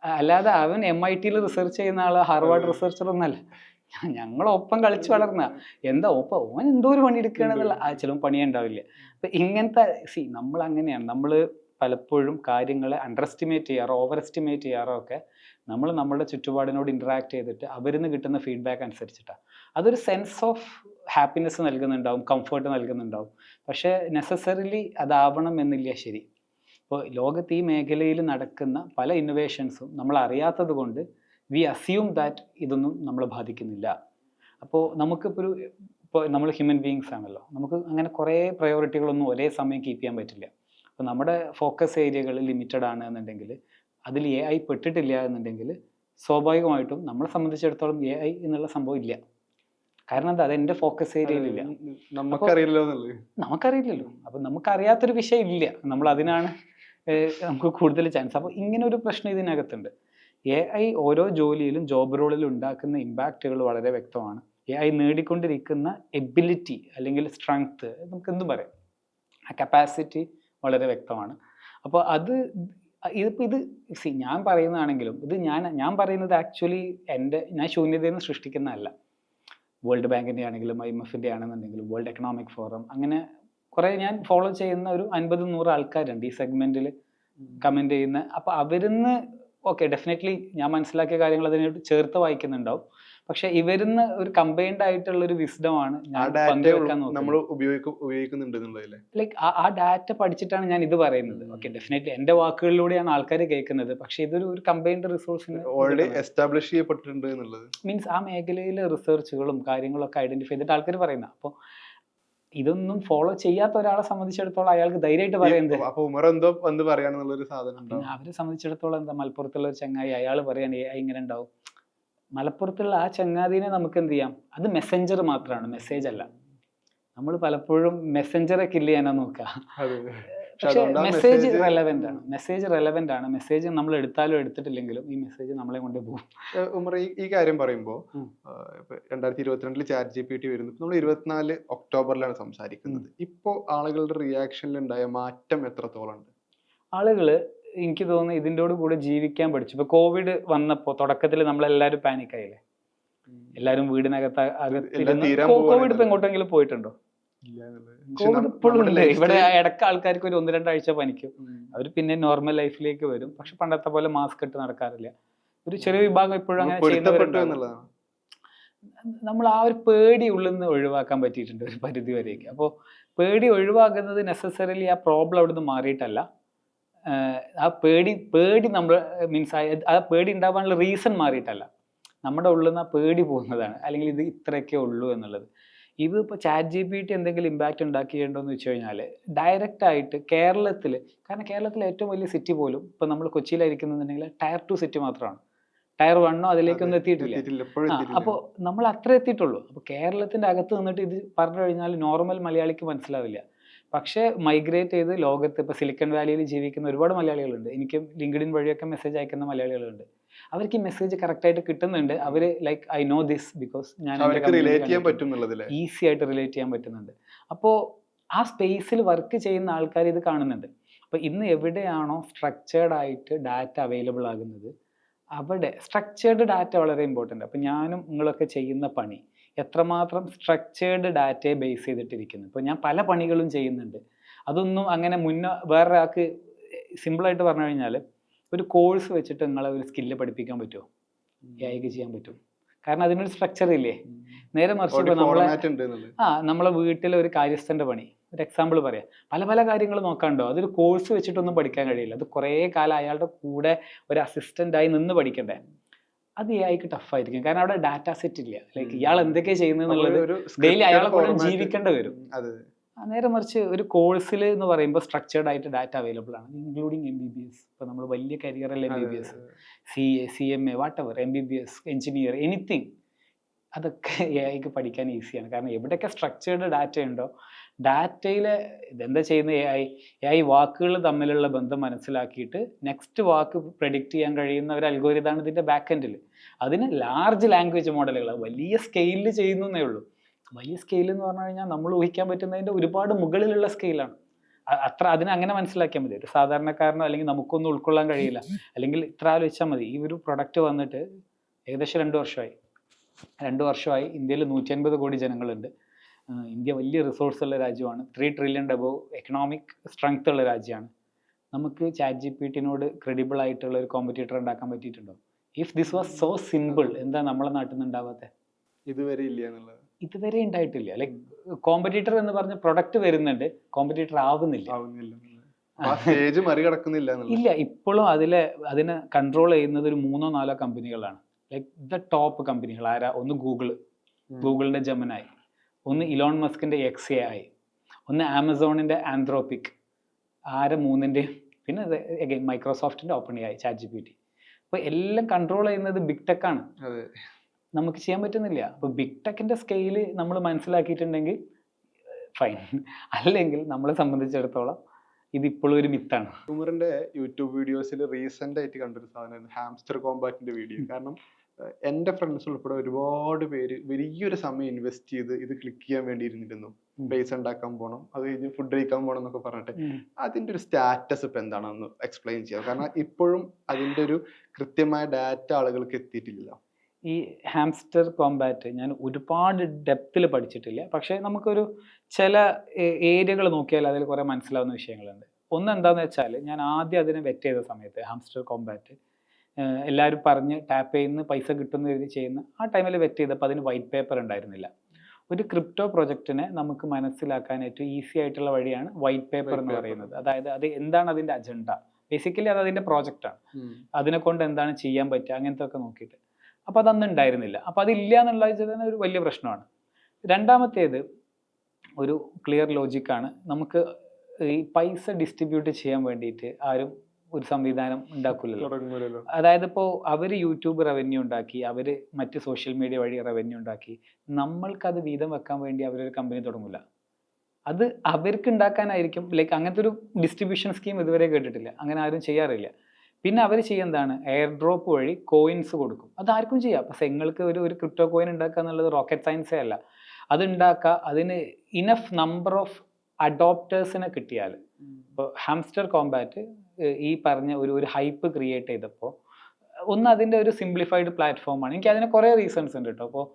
അല്ലാതെ അവൻ MIT-യിൽ റിസർച്ച് ചെയ്യുന്ന ആള് ഹാർവാർഡ് റിസർച്ചർ ഒന്നല്ല. ഞങ്ങളൊപ്പം കളിച്ച് വളർന്ന എന്താ ഒപ്പം ഓൻ എന്തോ ഒരു പണി എടുക്കുകയാണെന്നുള്ള ചിലപ്പോൾ പണിയേ ഉണ്ടാവില്ല. അപ്പൊ ഇങ്ങനത്തെ നമ്മൾ അങ്ങനെയാണ്. നമ്മൾ പലപ്പോഴും കാര്യങ്ങളെ അണ്ടർ എസ്റ്റിമേറ്റ് ചെയ്യാറോ ഓവർ എസ്റ്റിമേറ്റ് ചെയ്യാറോ ഒക്കെ നമ്മൾ നമ്മുടെ ചുറ്റുപാടിനോട് ഇന്ററാക്ട് ചെയ്തിട്ട് അവരിൽ നിന്ന് കിട്ടുന്ന ഫീഡ്ബാക്ക് അനുസരിച്ചിട്ടാണ്. അതൊരു സെൻസ് ഓഫ് ഹാപ്പിനെസ് നൽകുന്നുണ്ടാവും, കംഫർട്ട് നൽകുന്നുണ്ടാവും. പക്ഷേ നെസസറിലി അതാവണം എന്നില്ല. ശരി, ഇപ്പോൾ ലോകത്ത് ഈ മേഖലയിൽ നടക്കുന്ന പല ഇന്നോവേഷൻസും നമ്മൾ അറിയാത്തത് കൊണ്ട് വി അസ്യൂം ദാറ്റ് ഇതൊന്നും നമ്മളെ ബാധിക്കുന്നില്ല. അപ്പോൾ ഇപ്പോൾ നമ്മൾ ഹ്യൂമൻ ബീയിങ്സ് ആണല്ലോ, നമുക്ക് അങ്ങനെ കുറേ പ്രയോറിറ്റികളൊന്നും ഒരേ സമയം കീപ്പ് ചെയ്യാൻ പറ്റില്ല. അപ്പോൾ നമ്മുടെ ഫോക്കസ് ഏരിയകൾ ലിമിറ്റഡ് ആണ് എന്നുണ്ടെങ്കിൽ, അതിൽ AI പെട്ടിട്ടില്ല എന്നുണ്ടെങ്കിൽ, സ്വാഭാവികമായിട്ടും നമ്മളെ സംബന്ധിച്ചിടത്തോളം AI എന്നുള്ള സംഭവം ഇല്ല. കാരണം എന്താ, അതെൻ്റെ ഫോക്കസ് ഏരിയയിലില്ല. നമുക്കറിയില്ലല്ലോ. അപ്പം നമുക്കറിയാത്തൊരു വിഷയം ഇല്ല, നമ്മൾ അതിനാണ് നമുക്ക് കൂടുതൽ ചാൻസ്. അപ്പോൾ ഇങ്ങനെ ഒരു പ്രശ്നം ഇതിനകത്തുണ്ട്. AI ഓരോ ജോലിയിലും ജോബ് റോളിലും ഉണ്ടാക്കുന്ന ഇമ്പാക്റ്റുകൾ വളരെ വ്യക്തമാണ്. AI നേടിക്കൊണ്ടിരിക്കുന്ന എബിലിറ്റി അല്ലെങ്കിൽ സ്ട്രെങ്ത്, നമുക്ക് എന്തും പറയാം, ആ കപ്പാസിറ്റി വളരെ വ്യക്തമാണ്. അപ്പോൾ ഇത് ഞാൻ പറയുന്നതാണെങ്കിലും ഇത് ഞാൻ പറയുന്നത് ആക്ച്വലി ഞാൻ ശൂന്യതയിൽ നിന്ന് ശുഷ്ടിക്കുന്നതല്ല. വേൾഡ് ബാങ്കിൻ്റെ ആണെങ്കിലും IMFൻ്റെ ആണെന്നുണ്ടെങ്കിലും വേൾഡ് എക്കണോമിക് ഫോറം, അങ്ങനെ കുറേ ഞാൻ ഫോളോ ചെയ്യുന്ന ഒരു 50-100 ആൾക്കാരുണ്ട് ഈ സെഗ്മെന്റിൽ കമന്റ് ചെയ്യുന്ന. അപ്പോൾ അവരിന്ന് ഓക്കെ, ഡെഫിനറ്റ്ലി ഞാൻ മനസ്സിലാക്കിയ കാര്യങ്ങൾ അതിനോട് ചേർത്ത് വായിക്കുന്നുണ്ടാവും. പക്ഷെ ഇവരിന്ന് ഒരു കമ്പൈൻഡ് ആയിട്ടുള്ള ഒരു വിസ്ഡമാണ് ഞാൻ പങ്കുവെക്കാൻ നോക്കുന്നത്. ലൈക്ക് ആ ഡാറ്റ പഠിച്ചിട്ടാണ് ഞാൻ ഇത് പറയുന്നത്. ഓക്കെ, ഡെഫിനറ്റ്ലി എന്റെ വാക്കുകളിലൂടെയാണ് ആൾക്കാർ കേൾക്കുന്നത്. പക്ഷെ ഇതൊരു കമ്പൈൻഡ് റിസോഴ്സിന് എസ്റ്റാബ്ലിഷ് ചെയ്യപ്പെട്ടിട്ടുണ്ട് എന്നുള്ളത് മീൻസ് ആ മേഖലയിലെ റിസർച്ചുകളും കാര്യങ്ങളൊക്കെ ഐഡന്റിഫൈ ചെയ്തിട്ട് ആൾക്കാർ പറയുന്ന. അപ്പോൾ ഇതൊന്നും ഫോളോ ചെയ്യാത്ത ഒരാളെ സംബന്ധിച്ചിടത്തോളം അയാൾക്ക് ധൈര്യമായിട്ട് പറയുന്നത് അവരെ സംബന്ധിച്ചിടത്തോളം എന്താ, മലപ്പുറത്തുള്ള ഒരു ചങ്ങായി അയാൾ പറയാൻ AI ഇങ്ങനെ ഉണ്ടാവും. മലപ്പുറത്തുള്ള ആ ചങ്ങാതിനെ നമുക്ക് എന്ത് ചെയ്യാം, അത് മെസ്സഞ്ചർ മാത്രമാണ്, മെസ്സേജ് അല്ല. നമ്മൾ പലപ്പോഴും മെസ്സഞ്ചറെ കില്ല് ചെയ്യാനാ നോക്കുക. പക്ഷേ മെസ്സേജ് റെലവെന്റ് ആണ്. മെസ്സേജ് നമ്മൾ എടുത്താലും എടുത്തിട്ടില്ലെങ്കിലും ഈ മെസ്സേജ് നമ്മളെ കൊണ്ട് പോകും. ഉമർ, ഈ കാര്യം പറയുമ്പോൾ 2022 ChatGPT വരുന്നു. നമ്മൾ 24 ഒക്ടോബറിലാണ് സംസാരിക്കുന്നത്. ഇപ്പോൾ ആളുകളുടെ റിയാക്ഷനിൽ ഉണ്ടായ മാറ്റം എത്രത്തോളം ഉണ്ട്? ആളുകള് എനിക്ക് തോന്നുന്നു ഇതിൻ്റെയോട് കൂടെ ജീവിക്കാൻ പഠിച്ചു. ഇപ്പൊ കോവിഡ് വന്നപ്പോൾ തുടക്കത്തിൽ നമ്മളെല്ലാവരും പാനിക് ആയില്ലേ, എല്ലാവരും വീടിനകത്ത് കോവിഡ് ഇപ്പൊ എങ്ങോട്ടെങ്കിലും പോയിട്ടുണ്ടോ? കോവിഡ് ഇപ്പോഴും ഉണ്ട്. ഇവിടെ ഇടയ്ക്ക് ആൾക്കാർക്ക് ഒരു 1-2 ആഴ്ച പനിക്കും, അവർ പിന്നെ നോർമൽ ലൈഫിലേക്ക് വരും. പക്ഷെ പണ്ടത്തെ പോലെ മാസ്ക് ഇട്ട് നടക്കാറില്ല. ഒരു ചെറിയ വിഭാഗം ഇപ്പോഴും അങ്ങനെ ചെയ്യുന്നവരുണ്ട്. നമ്മൾ ആ ഒരു പേടി ഉള്ളിൽ നിന്ന് ഒഴിവാക്കാൻ പറ്റിയിട്ടുണ്ട് ഒരു പരിധി വരെയൊക്കെ. അപ്പോൾ പേടി ഒഴിവാക്കുന്നത് നെസസറിലി ആ പ്രോബ്ലം അവിടെ നിന്ന് മാറിയിട്ടല്ല, ആ പേടി നമ്മൾ മീൻസ് ആ പേടി ഉണ്ടാവാനുള്ള റീസൺ മാറിയിട്ടല്ല, നമ്മുടെ ഉള്ളിൽ നിന്ന് ആ പേടി പോകുന്നതാണ്. അല്ലെങ്കിൽ ഇത് ഇത്രയൊക്കെ ഉള്ളൂ എന്നുള്ളത്. ഇത് ഇപ്പോൾ ChatGPT എന്തെങ്കിലും ഇമ്പാക്റ്റ് ഉണ്ടാക്കിയിട്ടുണ്ടോയെന്ന് വെച്ച് കഴിഞ്ഞാൽ ഡയറക്റ്റ് ആയിട്ട് കേരളത്തിൽ, കാരണം കേരളത്തിലെ ഏറ്റവും വലിയ സിറ്റി പോലും ഇപ്പോൾ നമ്മൾ കൊച്ചിയിലായിരിക്കുന്നുണ്ടെങ്കിൽ Tier 2 സിറ്റി മാത്രമാണ്. Tier 1 അതിലേക്കൊന്നും എത്തിയിട്ടില്ല. അപ്പോൾ നമ്മൾ അത്ര എത്തിയിട്ടുള്ളൂ. അപ്പോൾ കേരളത്തിൻ്റെ അകത്ത് നിന്നിട്ട് ഇത് പറഞ്ഞു കഴിഞ്ഞാൽ നോർമൽ മലയാളിക്ക് മനസ്സിലാവില്ല. പക്ഷേ മൈഗ്രേറ്റ് ചെയ്ത് ലോകത്ത് ഇപ്പോൾ സിലിക്കൺ വാലിയിൽ ജീവിക്കുന്ന ഒരുപാട് മലയാളികളുണ്ട്. എനിക്ക് ലിങ്ക്ഡിൻ വഴിയൊക്കെ മെസ്സേജ് അയക്കുന്ന മലയാളികളുണ്ട്. അവർക്ക് ഈ മെസ്സേജ് കറക്റ്റായിട്ട് കിട്ടുന്നുണ്ട്. അവർ like I know this because ഞാൻ ഈസി ആയിട്ട് റിലേറ്റ് ചെയ്യാൻ പറ്റുന്നുണ്ട്. അപ്പോൾ ആ സ്പേസിൽ വർക്ക് ചെയ്യുന്ന ആൾക്കാർ ഇത് കാണുന്നുണ്ട്. അപ്പോൾ ഇന്ന് എവിടെയാണോ സ്ട്രക്ചേർഡ് ആയിട്ട് ഡാറ്റ അവൈലബിൾ ആകുന്നത്, അവിടെ സ്ട്രക്ചേർഡ് ഡാറ്റ വളരെ ഇമ്പോർട്ടൻ്റ്. അപ്പോൾ ഞാനും നിങ്ങളൊക്കെ ചെയ്യുന്ന പണി എത്രമാത്രം സ്ട്രക്ചേർഡ് ഡാറ്റയെ ബേസ് ചെയ്തിട്ടിരിക്കുന്നു. ഇപ്പോൾ ഞാൻ പല പണികളും ചെയ്യുന്നുണ്ട്. അതൊന്നും അങ്ങനെ വേറൊരാൾക്ക് സിമ്പിളായിട്ട് പറഞ്ഞു കഴിഞ്ഞാൽ ഒരു കോഴ്സ് വെച്ചിട്ട് നിങ്ങളെ ഒരു സ്കില്ല് പഠിപ്പിക്കാൻ പറ്റുമോ? AIക്ക് ചെയ്യാൻ പറ്റും. കാരണം അതിനൊരു സ്ട്രക്ചർ ഇല്ലേ. നേരെ മറിച്ച് ഇപ്പോൾ നമ്മളെ വീട്ടിലെ ഒരു കാര്യസ്ഥൻ്റെ പണി, ഒരു എക്സാമ്പിൾ പറയാം, പല കാര്യങ്ങൾ നോക്കാണ്ടോ, അതൊരു കോഴ്സ് വെച്ചിട്ടൊന്നും പഠിക്കാൻ കഴിയില്ല. അത് കുറേ കാലം അയാളുടെ കൂടെ ഒരു അസിസ്റ്റൻ്റായി നിന്ന് പഠിക്കണ്ടേ. അത് AIക്ക് ടഫായിരിക്കും. കാരണം അവിടെ ഡാറ്റ സെറ്റ് ഇല്ല. ലൈക്ക് ഇയാൾ എന്തൊക്കെയാ ചെയ്യുന്നത് ഡെയിലി അയാളെ കൂടെ ജീവിക്കേണ്ടി വരും. നേരെ മറിച്ച് ഒരു കോഴ്സിൽ എന്ന് പറയുമ്പോൾ സ്ട്രക്ചേർഡ് ആയിട്ട് ഡാറ്റ അവൈലബിൾ ആണ്, ഇൻക്ലൂഡിങ് MBBS. ഇപ്പോൾ നമ്മൾ വലിയ കരിയറല്ല MBBS, CA, CMA, whatever, MBBS, engineer, anything, അതൊക്കെ AIക്ക് പഠിക്കാൻ ഈസിയാണ്. കാരണം എവിടെയൊക്കെ സ്ട്രക്ചേർഡ് ഡാറ്റ ഉണ്ടോ, ഡാറ്റയിലെ ഇതെന്താ ചെയ്യുന്ന AI വാക്കുകൾ തമ്മിലുള്ള ബന്ധം മനസ്സിലാക്കിയിട്ട് നെക്സ്റ്റ് വാക്ക് പ്രെഡിക്റ്റ് ചെയ്യാൻ കഴിയുന്ന ഒരു അൽഗോരിതാണ് ഇതിൻ്റെ ബാക്ക് എൻഡിൽ. അതിന് ലാർജ് ലാംഗ്വേജ് മോഡലുകൾ വലിയ സ്കെയിലിൽ ചെയ്യുന്നേ ഉള്ളൂ. വലിയ സ്കെയിൽ എന്ന് പറഞ്ഞു കഴിഞ്ഞാൽ നമ്മൾ ഊഹിക്കാൻ പറ്റുന്നതിൻ്റെ ഒരുപാട് മുകളിലുള്ള സ്കെയിലാണ്. അതിനെ അങ്ങനെ മനസ്സിലാക്കിയാൽ മതി. ഒരു സാധാരണക്കാരനോ അല്ലെങ്കിൽ നമുക്കൊന്നും ഉൾക്കൊള്ളാൻ കഴിയില്ല. അല്ലെങ്കിൽ ഇത്ര ആലോചിച്ചാൽ മതി, ഈ ഒരു പ്രൊഡക്റ്റ് വന്നിട്ട് ഏകദേശം 2 വർഷമായി. 2 വർഷമായി ഇന്ത്യയിൽ 150 കോടി ജനങ്ങളുണ്ട്. ഇന്ത്യ വലിയ റിസോഴ്സ് ഉള്ള രാജ്യമാണ്. 3 ട്രില്യൺ അബവ് എക്കണോമിക് സ്ട്രെങ്ത് ഉള്ള രാജ്യമാണ്. നമുക്ക് ചാറ്റ് ജി പി ടിനോട് ക്രെഡിബിൾ ആയിട്ടുള്ള ഒരു കോമ്പറ്റീറ്റർ ഉണ്ടാക്കാൻ പറ്റിയിട്ടുണ്ടോ? If this was so simple, എന്താ നമ്മളെ നാട്ടിൽ നിന്ന് ഉണ്ടാവാത്തെ? ഇതുവരെ ഇല്ല എന്നുള്ളത്. ഇതുവരെ ഉണ്ടായിട്ടില്ല. ലൈക്ക് കോമ്പറ്റീറ്റർ എന്ന് പറഞ്ഞ പ്രൊഡക്റ്റ് വരുന്നുണ്ട്, കോമ്പറ്റീറ്റർ ആവുന്നില്ല. സ്റ്റേജ് മറികടക്കുന്നില്ല എന്നുള്ളത്. ഇല്ല, ഇപ്പോഴും അതിനെ കൺട്രോൾ ചെയ്യുന്നത് ഒരു 3-4 കമ്പനികളാണ്. ലൈക്ക് ദ ടോപ്പ് കമ്പനികൾ ആരാ? ഒന്ന് ഗൂഗിളിന്റെ ജെമിനായി, ഒന്ന് ഇലോൺ മസ്കിന്റെ XAI, ഒന്ന് ആമസോണിന്റെ ആന്ത്രോപിക്. മൂന്നിന്റെയും പിന്നെ അഗൈൻ മൈക്രോസോഫ്റ്റിന്റെ OpenAI, ChatGPT. അപ്പൊ എല്ലാം കൺട്രോൾ ചെയ്യുന്നത് ബിഗ് ടെക് ആണ്. നമുക്ക് ചെയ്യാൻ പറ്റുന്നില്ല. അപ്പൊ ബിഗ് ടെക്കിന്റെ സ്കെയില് നമ്മൾ മനസ്സിലാക്കിയിട്ടുണ്ടെങ്കിൽ ഫൈൻ, അല്ലെങ്കിൽ നമ്മളെ സംബന്ധിച്ചിടത്തോളം ഇത് ഇപ്പോഴും ഒരു മിത്താണ്. ഉമറിന്റെ യൂട്യൂബ് വീഡിയോസിൽ റീസെന്റ് ആയിട്ട് കണ്ടൊരു സാധനമാണ് ഹാംസ്റ്റർ കോമ്പാറ്റിന്റെ വീഡിയോ. കാരണം എന്റെ ഫ്രണ്ട്സ് ഉൾപ്പെടെ ഒരുപാട് പേര് വലിയൊരു സമയം ഇൻവെസ്റ്റ് ചെയ്ത് ഇത് ക്ലിക്ക് ചെയ്യാൻ വേണ്ടി ഇരുന്നിരുന്നു. പൈസ ഉണ്ടാക്കാൻ പോകണം, അത് കഴിഞ്ഞ് ഫുഡ് കഴിക്കാൻ പോകണം എന്നൊക്കെ പറഞ്ഞിട്ട്. അതിന്റെ ഒരു സ്റ്റാറ്റസ് ഇപ്പൊ എന്താണെന്ന് എക്സ്പ്ലെയിൻ ചെയ്യാം. കാരണം ഇപ്പോഴും അതിന്റെ ഒരു കൃത്യമായ ഡാറ്റ ആളുകൾക്ക് എത്തിയിട്ടില്ല. ഈ ഹാംസ്റ്റർ കോമ്പാറ്റ് ഞാൻ ഒരുപാട് ഡെപ്തിൽ പഠിച്ചിട്ടില്ല. പക്ഷേ നമുക്കൊരു ചില ഏരിയകൾ നോക്കിയാൽ അതിൽ കുറേ മനസ്സിലാവുന്ന വിഷയങ്ങളുണ്ട്. ഒന്ന് എന്താണെന്ന് വെച്ചാൽ, ഞാൻ ആദ്യം അതിനെ വെറ്റ് ചെയ്ത സമയത്ത് ഹാംസ്റ്റർ കോമ്പാറ്റ് എല്ലാവരും പറഞ്ഞ് ടാപ്പ് ചെയ്യുന്ന പൈസ കിട്ടുന്ന രീതി ചെയ്യുന്ന ആ ടൈമിൽ വെറ്റ് ചെയ്തപ്പോൾ അതിന് വൈറ്റ് പേപ്പർ ഉണ്ടായിരുന്നില്ല. ഒരു ക്രിപ്റ്റോ പ്രൊജക്റ്റിനെ നമുക്ക് മനസ്സിലാക്കാൻ ഏറ്റവും ഈസി ആയിട്ടുള്ള വഴിയാണ് വൈറ്റ് പേപ്പർ എന്ന് പറയുന്നത്. അതായത് അത് എന്താണ് അതിൻ്റെ അജണ്ട, ബേസിക്കലി അത് അതിൻ്റെ പ്രോജക്റ്റാണ്, അതിനെ കൊണ്ട് എന്താണ് ചെയ്യാൻ പറ്റുക, അങ്ങനത്തെ ഒക്കെ നോക്കിയിട്ട്. അപ്പോൾ അതൊന്നും ഉണ്ടായിരുന്നില്ല. അപ്പോൾ അതില്ല എന്നുള്ളത് തന്നെ ഒരു വലിയ പ്രശ്നമാണ്. രണ്ടാമത്തേത് ഒരു ക്ലിയർ ലോജിക്കാണ്. നമുക്ക് ഈ പൈസ ഡിസ്ട്രിബ്യൂട്ട് ചെയ്യാൻ വേണ്ടിയിട്ട് ആരും ഒരു സംവിധാനം ഉണ്ടാക്കില്ലല്ലോ. അതായത് ഇപ്പോൾ അവർ യൂട്യൂബ് റവന്യൂ ഉണ്ടാക്കി, അവർ മറ്റ് സോഷ്യൽ മീഡിയ വഴി റവന്യൂ ഉണ്ടാക്കി, നമ്മൾക്കത് വീതം വെക്കാൻ വേണ്ടി അവരൊരു കമ്പനി തുടങ്ങില്ല. അത് അവർക്ക് ഉണ്ടാക്കാനായിരിക്കും. ലൈക്ക് അങ്ങനത്തെ ഒരു ഡിസ്ട്രിബ്യൂഷൻ സ്കീം ഇതുവരെ കേട്ടിട്ടില്ല, അങ്ങനെ ആരും ചെയ്യാറില്ല. പിന്നെ അവർ ചെയ്യുന്നതാണ് എയർ ഡ്രോപ്പ് വഴി കോയിൻസ് കൊടുക്കും. അതാർക്കും ചെയ്യാം. അപ്പോൾ നിങ്ങൾക്ക് ഒരു ക്രിപ്റ്റോ കോയിൻ ഉണ്ടാക്കുക എന്നുള്ളത് റോക്കറ്റ് സയൻസേ അല്ല. അത് ഉണ്ടാക്കുക, അതിന് ഇനഫ് നമ്പർ ഓഫ് അഡോപ്റ്റേഴ്സിനെ കിട്ടിയാൽ. ഇപ്പോൾ ഹാംസ്റ്റർ കോമ്പാറ്റ് ഈ പറഞ്ഞ ഒരു ഹൈപ്പ് ക്രിയേറ്റ് ചെയ്തപ്പോൾ ഒന്ന് അതിൻ്റെ ഒരു സിംപ്ലിഫൈഡ് പ്ലാറ്റ്ഫോമാണ്. എനിക്ക് അതിന് കുറേ റീസൺസ് ഉണ്ട് കേട്ടോ. അപ്പോൾ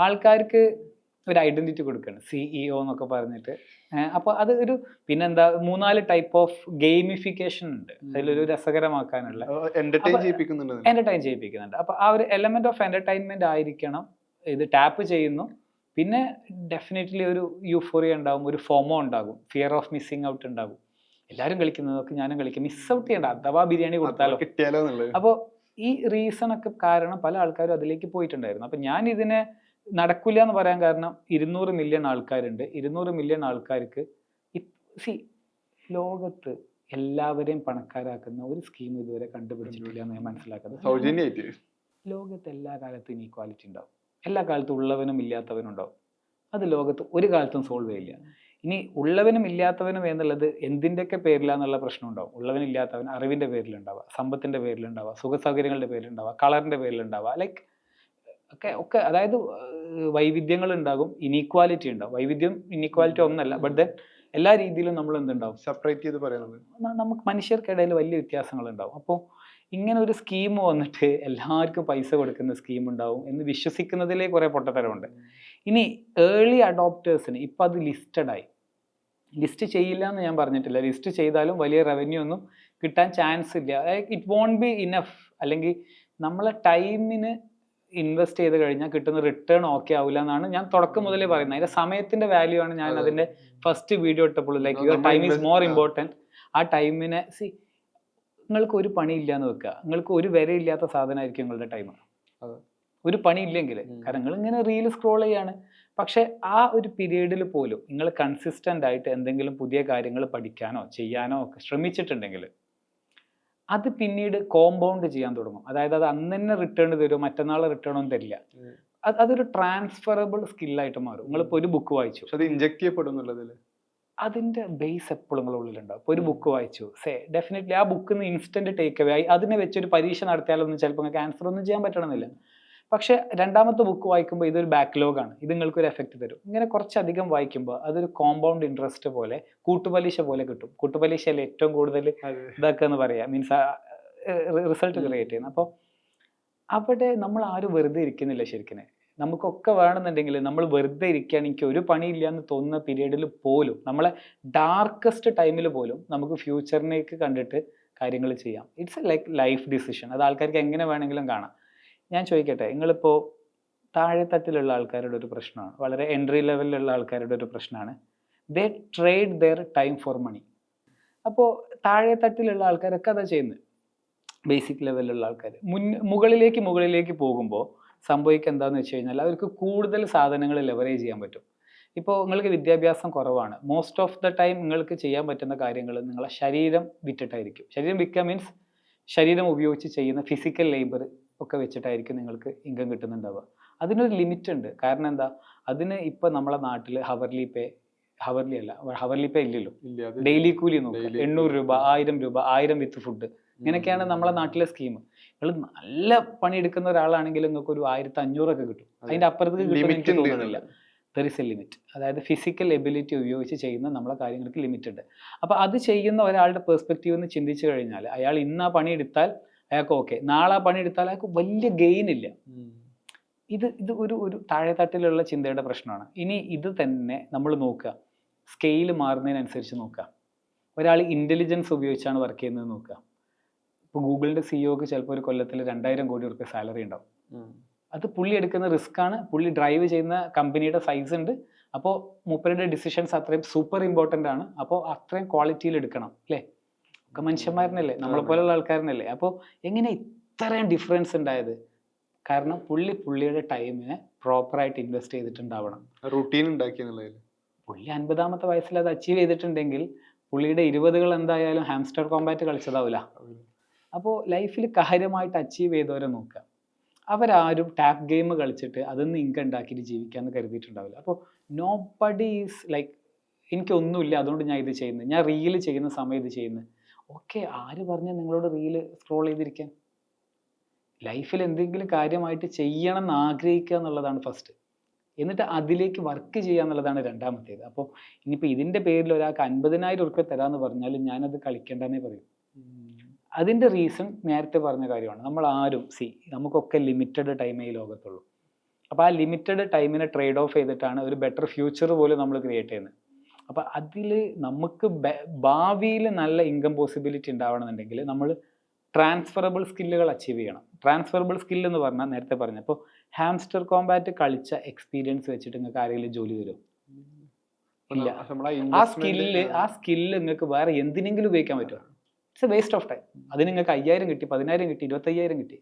ആൾക്കാർക്ക് ഒരു ഐഡന്റിറ്റി കൊടുക്കുകയാണ്, CEO എന്നൊക്കെ പറഞ്ഞിട്ട്. അപ്പോൾ അത് ഒരു പിന്നെന്താ 3-4 ടൈപ്പ് ഓഫ് ഗെയിമിഫിക്കേഷൻ ഉണ്ട് അതിലൊരു രസകരമാക്കാനുള്ള. എന്റർടൈൻ ചെയ്യിപ്പിക്കുന്നുണ്ട്. അപ്പോൾ ആ ഒരു എലമെന്റ് ഓഫ് എന്റർടൈൻമെന്റ് ആയിരിക്കണം. ഇത് ടാപ്പ് ചെയ്യുന്നു, പിന്നെ ഡെഫിനറ്റ്ലി ഒരു യൂഫോറിയ ഉണ്ടാകും, ഒരു ഫോമോ ഉണ്ടാകും, ഫിയർ ഓഫ് മിസ്സിങ് ഔട്ട് ഉണ്ടാകും. എല്ലാവരും കളിക്കുന്നതൊക്കെ ഞാനും കളിക്കും, മിസ് ഔട്ട് ചെയ്യണ്ട, അഥവാ ബിരിയാണി കൊടുത്താലോ കിട്ടിയാലോ. അപ്പോൾ ഈ റീസൺ ഒക്കെ കാരണം പല ആൾക്കാരും അതിലേക്ക് പോയിട്ടുണ്ടായിരുന്നു. അപ്പം ഞാൻ ഇതിനെ നടക്കില്ല എന്ന് പറയാൻ കാരണം 200 മില്യൺ ആൾക്കാരുണ്ട്. 200 മില്യൺ ആൾക്കാർക്ക് ലോകത്ത് എല്ലാവരെയും പണക്കാരാക്കുന്ന ഒരു സ്കീം ഇതുവരെ കണ്ടുപിടിച്ചിട്ടില്ല എന്ന് ഞാൻ മനസ്സിലാക്കുന്നത്. ലോകത്ത് എല്ലാ കാലത്തും ഇനീക്വാലിറ്റി ഉണ്ടാവും, എല്ലാ കാലത്തും ഉള്ളവനും ഇല്ലാത്തവനും ഉണ്ടാവും. അത് ലോകത്ത് ഒരു കാലത്തും സോൾവ് ചെയ്യില്ല. ഇനി ഉള്ളവനും ഇല്ലാത്തവനും എന്നുള്ളത് എന്തിൻ്റെയൊക്കെ പേരിലാന്നുള്ള പ്രശ്നം ഉണ്ടാവും. ഉള്ളവനില്ലാത്തവൻ അറിവിൻ്റെ പേരിലുണ്ടാവുക, സമ്പത്തിൻ്റെ പേരിലുണ്ടാവുക, സുഖസൗകര്യങ്ങളുടെ പേരിലുണ്ടാവുക, കളറിൻ്റെ പേരിലുണ്ടാവുക, ലൈക്ക് ഒക്കെ അതായത് വൈവിധ്യങ്ങൾ ഉണ്ടാകും, ഇനീക്വാലിറ്റി ഉണ്ടാവും. വൈവിധ്യം ഇനീക്വാലിറ്റി ഒന്നല്ല, ബട്ട് ദെൻ എല്ലാ രീതിയിലും നമ്മൾ എന്തുണ്ടാവും, സെപ്പറേറ്റ് ചെയ്ത് പറയുന്നത്. നമുക്ക് മനുഷ്യർക്കിടയിൽ വലിയ വ്യത്യാസങ്ങൾ ഉണ്ടാവും. അപ്പോൾ ഇങ്ങനെ ഒരു സ്കീം വന്നിട്ട് എല്ലാവർക്കും പൈസ കൊടുക്കുന്ന സ്കീം ഉണ്ടാവും എന്ന് വിശ്വസിക്കുന്നതിലേ കുറേ പൊട്ടത്തരമുണ്ട്. ഇനി ഏർലി അഡോപ്റ്റേഴ്സിന് ഇപ്പം അത് ലിസ്റ്റഡായി. ലിസ്റ്റ് ചെയ്യില്ല എന്ന് ഞാൻ പറഞ്ഞിട്ടില്ല, ലിസ്റ്റ് ചെയ്താലും വലിയ റവന്യൂ ഒന്നും കിട്ടാൻ ചാൻസ് ഇല്ല. It won't be enough. അല്ലെങ്കിൽ നമ്മളെ ടൈമിന് ഇൻവെസ്റ്റ് ചെയ്ത് കഴിഞ്ഞാൽ കിട്ടുന്ന റിട്ടേൺ ഓക്കെ ആവില്ല എന്നാണ് ഞാൻ തുടക്കം മുതലേ പറയുന്നത്. അതിന്റെ സമയത്തിന്റെ വാല്യൂ ആണ് ഞാൻ അതിന്റെ ഫസ്റ്റ് വീഡിയോ ഇട്ടപ്പോൾ, like your time is more important. ആ ടൈമിനെ നിങ്ങൾക്ക് ഒരു പണി ഇല്ല എന്ന് വെക്കുക, നിങ്ങൾക്ക് ഒരു വില ഇല്ലാത്ത സാധനമായിരിക്കും നിങ്ങളുടെ ടൈം. ഒരു പണി ഇല്ലെങ്കിൽ, കാരണം നിങ്ങൾ ഇങ്ങനെ റീൽ സ്ക്രോൾ ചെയ്യാണ്. പക്ഷെ ആ ഒരു പീരീഡിൽ പോലും നിങ്ങൾ കൺസിസ്റ്റന്റ് ആയിട്ട് എന്തെങ്കിലും പുതിയ കാര്യങ്ങൾ പഠിക്കാനോ ചെയ്യാനോ ഒക്കെ ശ്രമിച്ചിട്ടുണ്ടെങ്കിൽ അത് പിന്നീട് കോമ്പൗണ്ട് ചെയ്യാൻ തുടങ്ങും. അതായത് അത് അന്ന് തന്നെ റിട്ടേൺ തരും, മറ്റന്നാൾ റിട്ടേൺ ഒന്നും തരില്ല. അതൊരു ട്രാൻസ്ഫറബിൾ സ്കില്ലായിട്ട് മാറും. നിങ്ങളിപ്പോൾ ഒരു ബുക്ക് വായിച്ചു, അത് ഇൻജെക്ട് ചെയ്യപ്പെടുന്നുള്ളതിൽ അതിന്റെ ബേസ് എപ്പോഴും നിങ്ങളുടെ ഉള്ളിലുണ്ടാവും. ഇപ്പോൾ ഒരു ബുക്ക് വായിച്ചു, ഡെഫിനറ്റ്ലി ആ ബുക്കിൽ നിന്ന് ഇൻസ്റ്റന്റ് ടേക്ക് അവേ ആയി. അതിനെ വെച്ചൊരു പരീക്ഷ നടത്തിയാലൊന്നും ചിലപ്പോൾ നിങ്ങൾക്ക് ആൻസർ ഒന്നും ചെയ്യാൻ പറ്റണമെന്നില്ല. പക്ഷെ രണ്ടാമത്തെ ബുക്ക് വായിക്കുമ്പോൾ ഇതൊരു ബാക്ക്ലോഗാണ്, ഇത് നിങ്ങൾക്കൊരു എഫക്റ്റ് തരും. ഇങ്ങനെ കുറച്ചധികം വായിക്കുമ്പോൾ അതൊരു കോമ്പൗണ്ട് ഇൻട്രസ്റ്റ് പോലെ, കൂട്ടുപലിശ പോലെ കിട്ടും. കൂട്ടുപലിശയിൽ ഏറ്റവും കൂടുതൽ ഇതൊക്കെ എന്ന് പറയാം, മീൻസ് റിസൾട്ട് ക്രിയേറ്റ് ചെയ്യുന്നത്. അപ്പോൾ അവിടെ നമ്മൾ ആരും വെറുതെ ഇരിക്കുന്നില്ല ശരിക്കും. നമുക്കൊക്കെ വേണമെന്നുണ്ടെങ്കിൽ നമ്മൾ വെറുതെ ഇരിക്കുകയാണ്, എനിക്ക് ഒരു പണിയില്ല എന്ന് തോന്നുന്ന പീരീഡിൽ പോലും, നമ്മളെ ഡാർക്കസ്റ്റ് ടൈമിൽ പോലും നമുക്ക് ഫ്യൂച്ചറിനേക്ക് കണ്ടിട്ട് കാര്യങ്ങൾ ചെയ്യാം. It's A life decision. അത് ആൾക്കാർക്ക് എങ്ങനെ വേണമെങ്കിലും കാണാം. ഞാൻ ചോദിക്കട്ടെ, നിങ്ങളിപ്പോൾ താഴെത്തട്ടിലുള്ള ആൾക്കാരുടെ ഒരു പ്രശ്നമാണ്, വളരെ എൻട്രി ലെവലിലുള്ള ആൾക്കാരുടെ ഒരു പ്രശ്നമാണ്, they trade their time for money. അപ്പോൾ താഴെത്തട്ടിലുള്ള ആൾക്കാരൊക്കെ അതാ ചെയ്യുന്നത്. ബേസിക് ലെവലിലുള്ള ആൾക്കാർ മുകളിലേക്ക് പോകുമ്പോൾ സംഭവിക്കുക എന്താണെന്ന് വെച്ച് കഴിഞ്ഞാൽ അവർക്ക് കൂടുതൽ സാധനങ്ങൾ ലെവറേജ് ചെയ്യാൻ പറ്റും. ഇപ്പോൾ നിങ്ങൾക്ക് വിദ്യാഭ്യാസം കുറവാണ്, മോസ്റ്റ് ഓഫ് ദ ടൈം നിങ്ങൾക്ക് ചെയ്യാൻ പറ്റുന്ന കാര്യങ്ങൾ നിങ്ങളെ ശരീരം വിറ്റിട്ടായിരിക്കും. ശരീരം വിൽക്കുക മീൻസ് ശരീരം ഉപയോഗിച്ച് ചെയ്യുന്ന ഫിസിക്കൽ ലേബർ ഒക്കെ വെച്ചിട്ടായിരിക്കും നിങ്ങൾക്ക് ഇൻകം കിട്ടുന്നുണ്ടാവുക. അതിനൊരു ലിമിറ്റ് ഉണ്ട്. കാരണം എന്താ, അതിന് ഇപ്പം നമ്മളെ നാട്ടിൽ ഹവർലി പേ ഇല്ലല്ലോ, ഡെയിലി കൂലി നോക്കുക, 800 രൂപ, 1000 രൂപ, 1000 വിത്ത് ഫുഡ്, ഇങ്ങനെയൊക്കെയാണ് നമ്മളെ നാട്ടിലെ സ്കീം. നിങ്ങൾ നല്ല പണിയെടുക്കുന്ന ഒരാളാണെങ്കിൽ നിങ്ങൾക്ക് ഒരു 1500 ഒക്കെ കിട്ടും. അതിന്റെ അപ്പുറത്തേക്ക് കിട്ടും എനിക്ക് തോന്നുന്നില്ല. There is A limit. അതായത് ഫിസിക്കൽ എബിലിറ്റി ഉപയോഗിച്ച് ചെയ്യുന്ന നമ്മളെ കാര്യങ്ങൾക്ക് ലിമിറ്റ് ഉണ്ട്. അപ്പോൾ അത് ചെയ്യുന്ന ഒരാളുടെ പെർസ്പെക്റ്റീവ് എന്ന് ചിന്തിച്ചു കഴിഞ്ഞാൽ അയാൾ ഇന്ന് ആ പണി എടുത്താൽ അയാൾക്ക് ഓക്കെ, നാളെ ആ പണി എടുത്താൽ അയാൾക്ക് വലിയ ഗെയിൻ ഇല്ല. ഇത് ഒരു താഴെത്തട്ടിലുള്ള ചിന്തയുടെ പ്രശ്നമാണ്. ഇനി ഇത് തന്നെ നമ്മൾ നോക്കുക, സ്കെയിൽ മാറുന്നതിനനുസരിച്ച് നോക്കുക. ഒരാൾ ഇൻ്റലിജൻസ് ഉപയോഗിച്ചാണ് വർക്ക് ചെയ്യുന്നത് നോക്കുക. ഇപ്പോൾ ഗൂഗിളിൻ്റെ സിഇഒക്ക് ചിലപ്പോൾ ഒരു കൊല്ലത്തിൽ 2000 കോടി രൂപ സാലറി ഉണ്ടാവും. അത് പുള്ളി എടുക്കുന്ന റിസ്ക് ആണ്, പുള്ളി ഡ്രൈവ് ചെയ്യുന്ന കമ്പനിയുടെ സൈസ് ഉണ്ട്. അപ്പോൾ മൂപ്പരുടെ ഡിസിഷൻസ് അത്രയും സൂപ്പർ ഇമ്പോർട്ടൻ്റ് ആണ്. അപ്പോൾ അത്രയും ക്വാളിറ്റിയിൽ എടുക്കണം അല്ലേ? ഒക്കെ മനുഷ്യന്മാരനല്ലേ, നമ്മളെ പോലെയുള്ള ആൾക്കാരനല്ലേ. അപ്പോൾ എങ്ങനെ ഇത്രയും ഡിഫറൻസ് ഉണ്ടായത്? കാരണം പുള്ളിയുടെ ടൈമിനെ പ്രോപ്പറായിട്ട് ഇൻവെസ്റ്റ് ചെയ്തിട്ടുണ്ടാവണം, റൂട്ടീൻ ഉണ്ടാക്കിയെന്നുള്ളതിൽ. പുള്ളി 50ാമത്തെ വയസ്സിൽ അത് അച്ചീവ് ചെയ്തിട്ടുണ്ടെങ്കിൽ പുള്ളിയുടെ 20കൾ എന്തായാലും ഹാംസ്റ്റർ കോമ്പാറ്റ് കളിച്ചതാവില്ല. അപ്പോൾ ലൈഫിൽ കാര്യമായിട്ട് അച്ചീവ് ചെയ്തവരെ നോക്കുക. അവരാരും ടാപ്പ് ഗെയിം കളിച്ചിട്ട് അതിൽ ഇൻകം ഉണ്ടാക്കിയിട്ട് ജീവിക്കാമെന്ന് കരുതിയിട്ടുണ്ടാവില്ല. അപ്പോൾ നോ ബഡി ഈസ് ലൈക്ക് എനിക്കൊന്നുമില്ല അതുകൊണ്ട് ഞാൻ ഇത് ചെയ്യുന്നത്, ഞാൻ റീല് ചെയ്യുന്ന സമയം ഇത് ചെയ്യുന്നത്. ഓക്കെ, ആര് പറഞ്ഞാൽ നിങ്ങളോട് റീല് സ്ക്രോൾ ചെയ്തിരിക്കാൻ? ലൈഫിൽ എന്തെങ്കിലും കാര്യമായിട്ട് ചെയ്യണം എന്ന് ആഗ്രഹിക്കുക എന്നുള്ളതാണ് ഫസ്റ്റ്. എന്നിട്ട് അതിലേക്ക് വർക്ക് ചെയ്യുക എന്നുള്ളതാണ് രണ്ടാമത്തേത്. അപ്പോൾ ഇനിയിപ്പോൾ ഇതിൻ്റെ പേരിൽ ഒരാൾക്ക് 50,000 ഉറുപ്പിക തരാമെന്ന് പറഞ്ഞാലും ഞാനത് കളിക്കേണ്ടെന്നേ പറയും. അതിൻ്റെ റീസൺ നേരത്തെ പറഞ്ഞ കാര്യമാണ്. നമ്മൾ ആരും നമുക്കൊക്കെ ലിമിറ്റഡ് ടൈമേ ഈ ലോകത്തുള്ളൂ. അപ്പോൾ ആ ലിമിറ്റഡ് ടൈമിനെ ട്രേഡ് ഓഫ് ചെയ്തിട്ടാണ് ഒരു ബെറ്റർ ഫ്യൂച്ചർ പോലും നമ്മൾ ക്രിയേറ്റ് ചെയ്യുന്നത്. അപ്പോൾ അതിൽ നമുക്ക് ഭാവിയിൽ നല്ല ഇൻകം പോസിബിലിറ്റി ഉണ്ടാവണമെന്നുണ്ടെങ്കിൽ നമ്മൾ ട്രാൻസ്ഫറബിൾ സ്കില്ലുകൾ അച്ചീവ് ചെയ്യണം. ട്രാൻസ്ഫറബിൾ സ്കിൽ എന്ന് പറഞ്ഞാൽ നേരത്തെ പറഞ്ഞപ്പോൾ ഹാംസ്റ്റർ കോമ്പാറ്റ് കളിച്ച എക്സ്പീരിയൻസ് വെച്ചിട്ട് നിങ്ങൾക്ക് ആരെങ്കിലും ജോലി തരും? ഇല്ല. ആ സ്കില്ല് നിങ്ങൾക്ക് വേറെ എന്തിനെങ്കിലും ഉപയോഗിക്കാൻ പറ്റുമോ? It's A waste of time. അത് നിങ്ങൾക്ക് 5000 കിട്ടി, 10000 കിട്ടി, 25000 കിട്ടി,